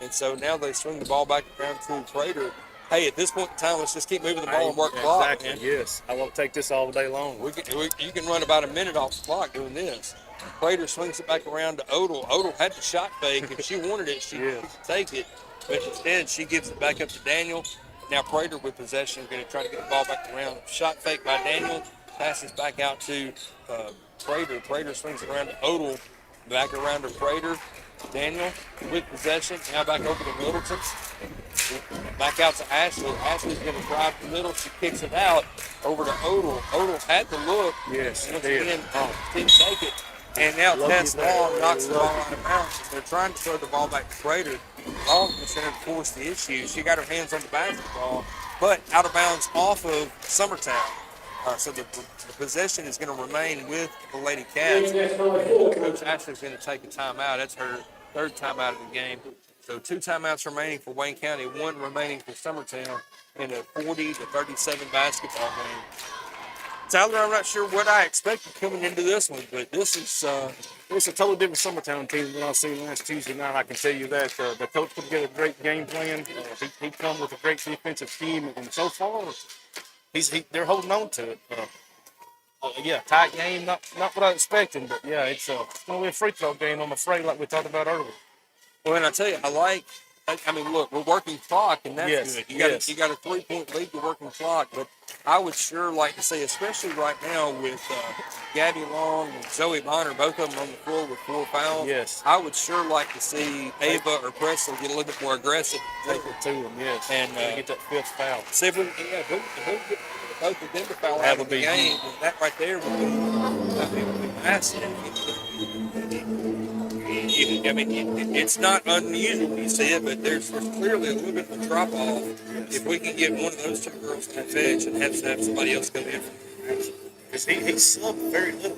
And so now they swing the ball back around to Prater. Hey, at this point in time, let's just keep moving the ball and work the clock. Exactly, yes. I won't take this all day long. You can run about a minute off the clock doing this. Prater swings it back around to Odell. Odell had the shot fake. If she wanted it, she could take it. But instead, she gives it back up to Daniel. Now Prater with possession, going to try to get the ball back around. Shot fake by Daniel. Passes back out to Prater. Prater swings it around to Odell. Back around to Prater. Daniel with possession. Now back over to Middleton. Back out to Ashley. Ashley's going to drive to the middle. She kicks it out over to Odell. Odell had the look. Yes, once again, didn't take it. And now Tess Long knocks the ball out of bounds. They're trying to throw the ball back to Prater. Long was trying to force the issue. She got her hands on the basketball, but out of bounds off of Summertown. So the possession is going to remain with the Lady Cats. Coach Ashley's going to take a timeout. That's her 3rd timeout of the game. So 2 timeouts remaining for Wayne County, 1 remaining for Summertown in a 40-37 basketball game. Tyler, I'm not sure what I expected coming into this one, but this is it's a totally different Summertown team than I seen last Tuesday night. I can tell you that. The coach put together a great game plan. He come with a great defensive scheme, and so far, they're holding on to it. Tight game, not what I was expecting, but it's going to be a free throw game, I'm afraid, like we talked about earlier. Well, and I tell you, I like I mean, look, we're working clock, and that's Yes, good. You yes. got a 3-point lead to working clock, but I would sure like to see, especially right now with Gabby Long and Zoe Bonner, both of them on the floor with 4 fouls. Yes. I would sure like to see Ava or Presley get a little bit more aggressive. Take it to them, yes. And get that 5th foul. see if we get both of them to foul That out would of the be game. That right there would be massive. I mean, it's not unusual you see it, but there's clearly a little bit of a drop off. If we can get one of those 2 girls on that bench and have somebody else come in, Because he subbed very little.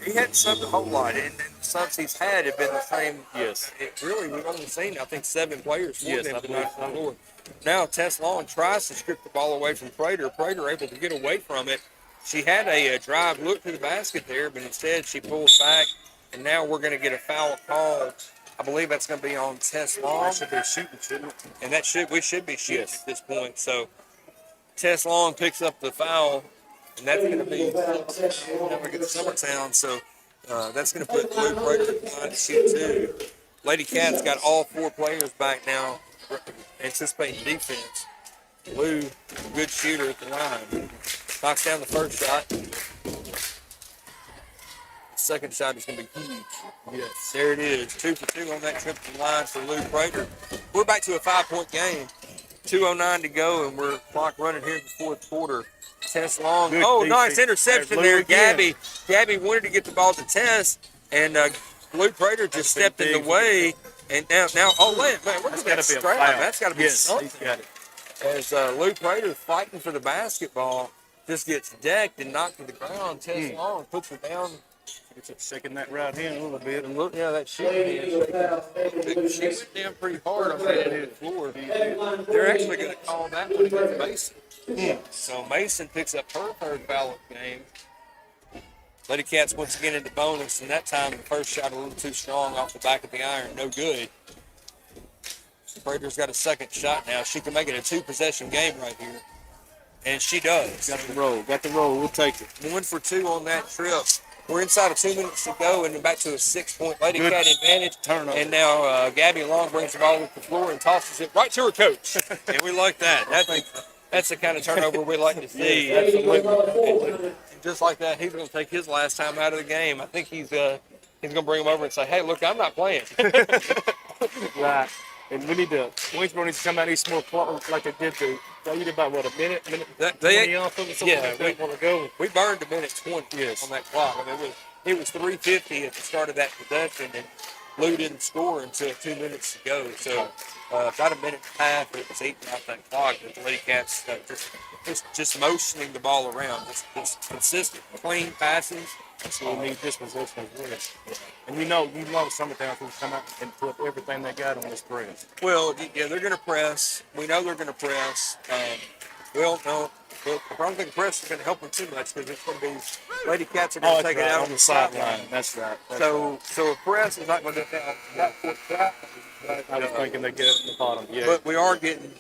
he hadn't subbed a whole lot, and the subs he's had have been the same. Yes. We've only seen, I think, 7 players for Yes, them I tonight believe on the floor. Now Tess Long tries to strip the ball away from Prater. Prater able to get away from it. She had a drive look to the basket there, but instead she pulls back, and now we're going to get a foul call. I believe that's going to be on Tess Long. That should be shooting, shouldn't it? And we should be shooting at this point. So Tess Long picks up the foul, and that's going to be now we get Summertown. So that's going to put Blue Prater in line to shoot 2. Lady Cat's got all 4 players back now, anticipating defense. Blue, good shooter at the line. Knocks down the first shot. Second shot is going to be huge. Yes, there it is. 2 for 2 on that trip to the line for Lou Prater. We're back to a 5-point game. 2:09 to go, and we're clock running here in the 4th quarter. Tess Long. Good Nice defense. interception There's there. Lou again. Gabby wanted to get the ball to Tess, and Lou Prater just stepped in the way. And now, we're going to gotta be a foul. That's got to be Yes, something. he's got it. As Lou Prater fighting for the basketball, just gets decked and knocked to the ground. Tess Long puts her down. It's shaking that right hand a little bit. And look, that shooting is she went down pretty hard on that floor. They're actually going to call that one against Mason. So Mason picks up her 3rd foul of the game. Lady Cats once again into bonus, and that time the first shot a little too strong off the back of the iron, no good. Prater's got a 2nd shot now. She can make it a 2-possession game right here, and she does. Got the roll. We'll take it. 1 for 2 on that trip. We're inside of 2 minutes to go, and back to a 6-point Lady Good Cat advantage. turnover. And now Gabby Long brings the ball with the floor and tosses it right to her coach. And we like that. That's the kind of turnover we like to see. And just like that, he's going to take his last time out of the game. I think he's going to bring him over and say, "Hey, look, I'm not playing." Right. And Winsboro needs to come out and eat some more clock like they did they did about, a minute 20 off of it, something like that, want to go. We burned a minute 20 on that clock. I mean, it was 3:50 at the start of that possession, and Lou didn't score until 2 minutes to go. So about a minute and a half, it was eating out that clock. But the Lady Cats just motioning the ball around, just consistent, clean passes. That's what we need disposition as well. And you know Summertown will come out and put everything they got on this press. Well, yeah, they're going to press. We know they're going to press. We don't know. But I don't think the press is going to help them too much because it's going to be Lady Cats are going to take it out on the sideline. That's right. So a press is not going to get that shot. I was thinking they get it at the bottom. Yeah. But we are getting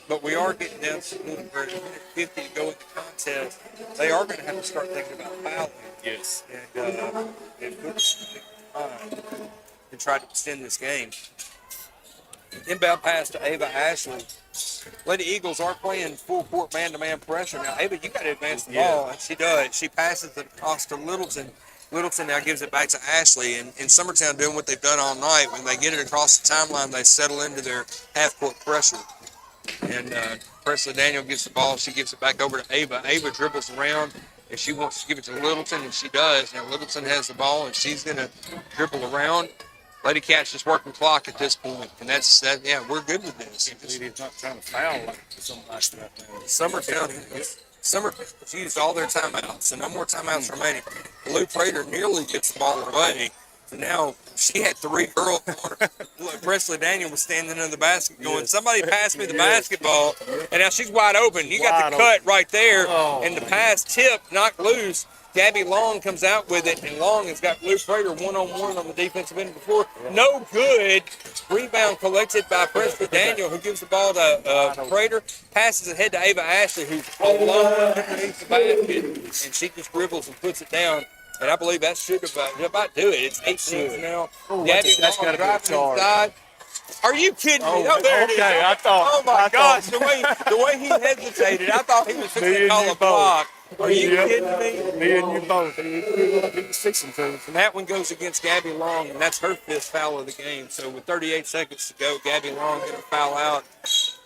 down to 50 to go in the contest. They are going to have to start thinking about fouling. Yes. And put time and try to extend this game. Inbound pass to Ava Ashley. Lady Eagles are playing full court man-to-man pressure. Now, Ava, you got to advance the ball, and she does. She passes it across to Littleton. Littleton now gives it back to Ashley, and Summertown doing what they've done all night. When they get it across the timeline, they settle into their half-court pressure. And Presley Daniel gets the ball. She gives it back over to Ava. Ava dribbles around, and she wants to give it to Littleton, and she does. Now, Littleton has the ball, and she's going to dribble around. Lady Cat's just working clock at this point, and that's that. Yeah, we're good with this. He's not trying to foul like something like that. Summertown's used all their timeouts, and no more timeouts remaining. Lou Prater nearly gets the ball away. And now she had 3 girls. Presley Daniel was standing in the basket going, somebody pass me the basketball. And now she's wide open. You got the cut right there, and the pass tip knocked loose. Gabby Long comes out with it, and Long has got Lou Prater one-on-one on the defensive end of the floor. No good. Rebound collected by Presley Daniel, who gives the ball to Prater. Passes it ahead to Ava Ashley, who's alone underneath the basket, and she just dribbles and puts it down. And I believe that should about do it. It's 8-6 now. Gabby Long driving inside. Are you kidding me? Oh, There it is. okay, I thought- Oh my I gosh, thought- the way he hesitated, I thought he was fixing to call a block. Are you kidding me? Me and you both. He was fixing to. And that one goes against Gabby Long, and that's her 5th foul of the game. So with 38 seconds to go, Gabby Long going to foul out.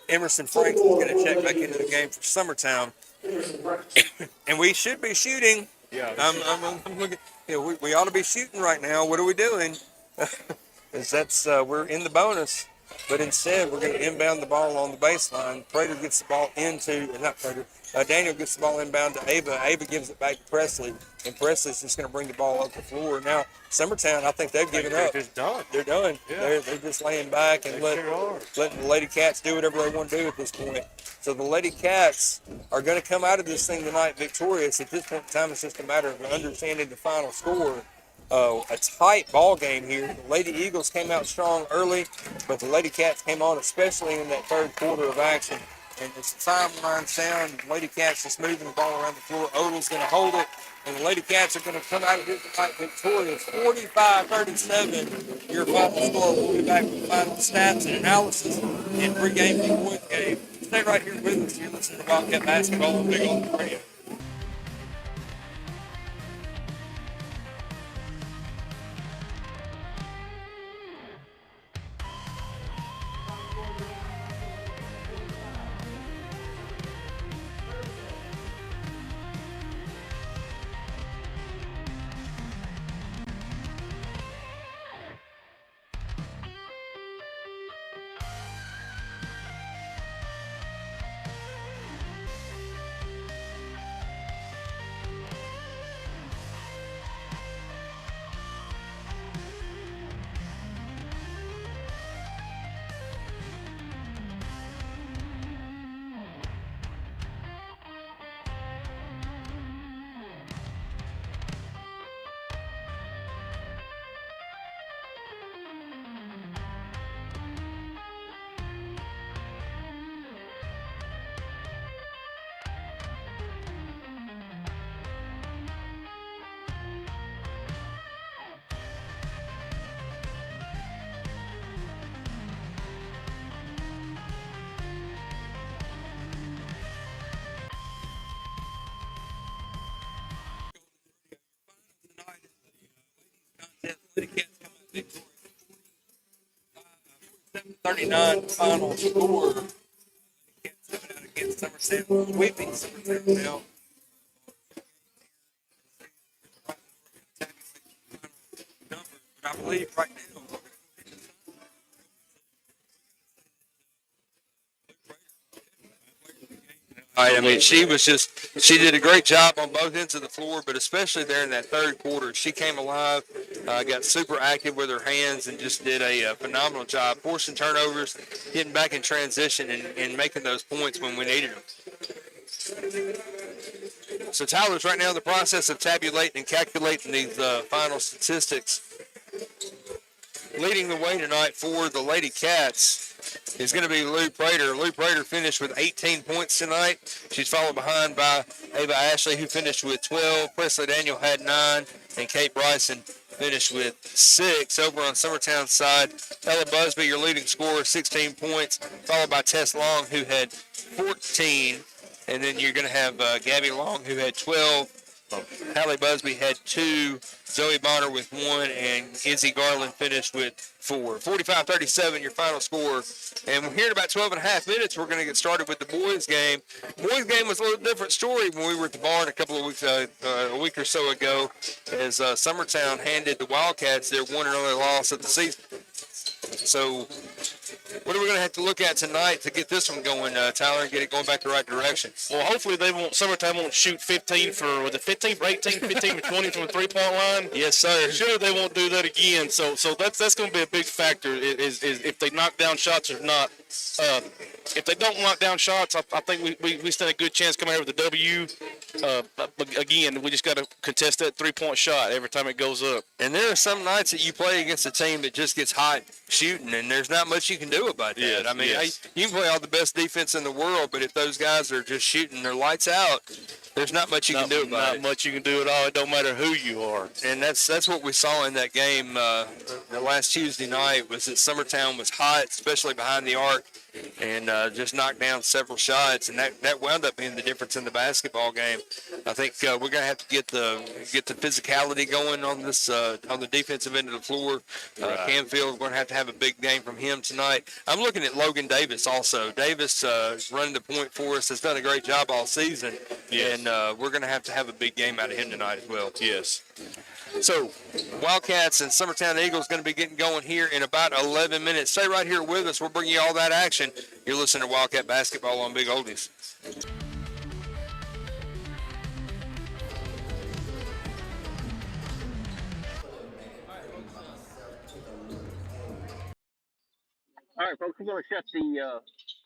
Emerson Franklin's going to check back into the game for Summertown. And we should be shooting. Yeah. I'm looking. We ought to be shooting right now. What are we doing? We're in the bonus, but instead we're going to inbound the ball on the baseline. Prater gets the ball not Prater. Daniel gets the ball inbound to Ava. Ava gives it back to Presley, and Presley's just going to bring the ball up the floor. Now, Summertown, I think they've given up. They're just done. They're done. Yeah. They're just laying back and letting the Lady Cats do whatever they want to do at this point. So the Lady Cats are going to come out of this thing tonight victorious. At this point in time, it's just a matter of understanding the final score. A tight ball game here. The Lady Eagles came out strong early, but the Lady Cats came on, especially in that third quarter of action. And it's the timeline sound. The Lady Cats just moving the ball around the floor. Odell's going to hold it, and the Lady Cats are going to come out of this tonight victorious. 45-37. Your final score. We'll be back with final stats and analysis in pregame the boys game. Stay right here with us. You're listening to Wildcat Basketball on Big Old Radio. Lady Cats come out victorious. 39 final score. Cats coming out against Summertown, sweeping Summertown now. Numbers, but I believe right now. All right, I mean, she did a great job on both ends of the floor, but especially there in that third quarter. She came alive, got super active with her hands, and just did a phenomenal job forcing turnovers, getting back in transition, and making those points when we needed them. So Tyler's right now in the process of tabulating and calculating these final statistics. Leading the way tonight for the Lady Cats is going to be Lou Prater. Lou Prater finished with 18 points tonight. She's followed behind by Ava Ashley, who finished with 12. Presley Daniel had 9, and Kate Bryson finished with 6. Over on Summertown's side, Ella Busby, your leading scorer, 16 points, followed by Tess Long, who had 14. And then you're going to have Gabby Long, who had 12. Hallie Busby had 2, Zoe Bonner with 1, and Izzy Garland finished with 4. 45-37, your final score. And we're here in about 12 and a half minutes. We're going to get started with the boys' game. Boys' game was a little different story when we were at the barn a week or so ago, as Summertown handed the Wildcats their one and only loss of the season. So what are we going to have to look at tonight to get this one going, Tyler, and get it going back the right direction? Well, hopefully Summertown won't shoot 15 for 15 for 18, 15 for 20 from the three-point line. Yes, sir. Sure, they won't do that again. So that's going to be a big factor is if they knock down shots or not. If they don't knock down shots, I think we stand a good chance coming out with a W. Again, we just got to contest that three-point shot every time it goes up. And there are some nights that you play against a team that just gets hot shooting, and there's not much you can do about that. Yes, I mean, yes. you can play all the best defense in the world, but if those guys are just shooting their lights out, There's not much you can do about Not it. much you can do at all. It don't matter who you are. And that's what we saw in that game the last Tuesday night. Was that Summertown was hot, especially behind the arc, and just knocked down several shots, and that wound up being the difference in the basketball game. I think we're gonna have to get the physicality going on this on the defensive end of the floor. Right. Canfield's going to have a big game from him tonight. I'm looking at Logan Davis also. Davis running the point for us, has done a great job all season, Yes. and we're going to have a big game out of him tonight as well. Yes. So, Wildcats and Summertown Eagles going to be getting going here in about 11 minutes. Stay right here with us. We'll bring you all that action. You're listening to Wildcat Basketball on Big Oldies. All right, folks, we're going to shut the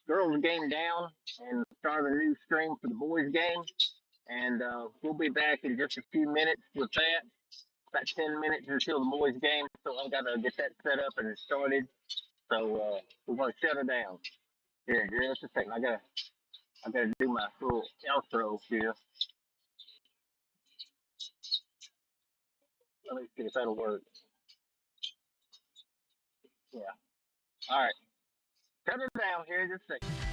girls' game down and start a new stream for the boys' game. And we'll be back in just a few minutes with that. About 10 minutes until the boys' game. So I've got to get that set up and started. So we're going to shut it down. Here, just a second. I gotta do my little outro here. Let me see if that'll work. Yeah. All right. Shut it down here in just a second.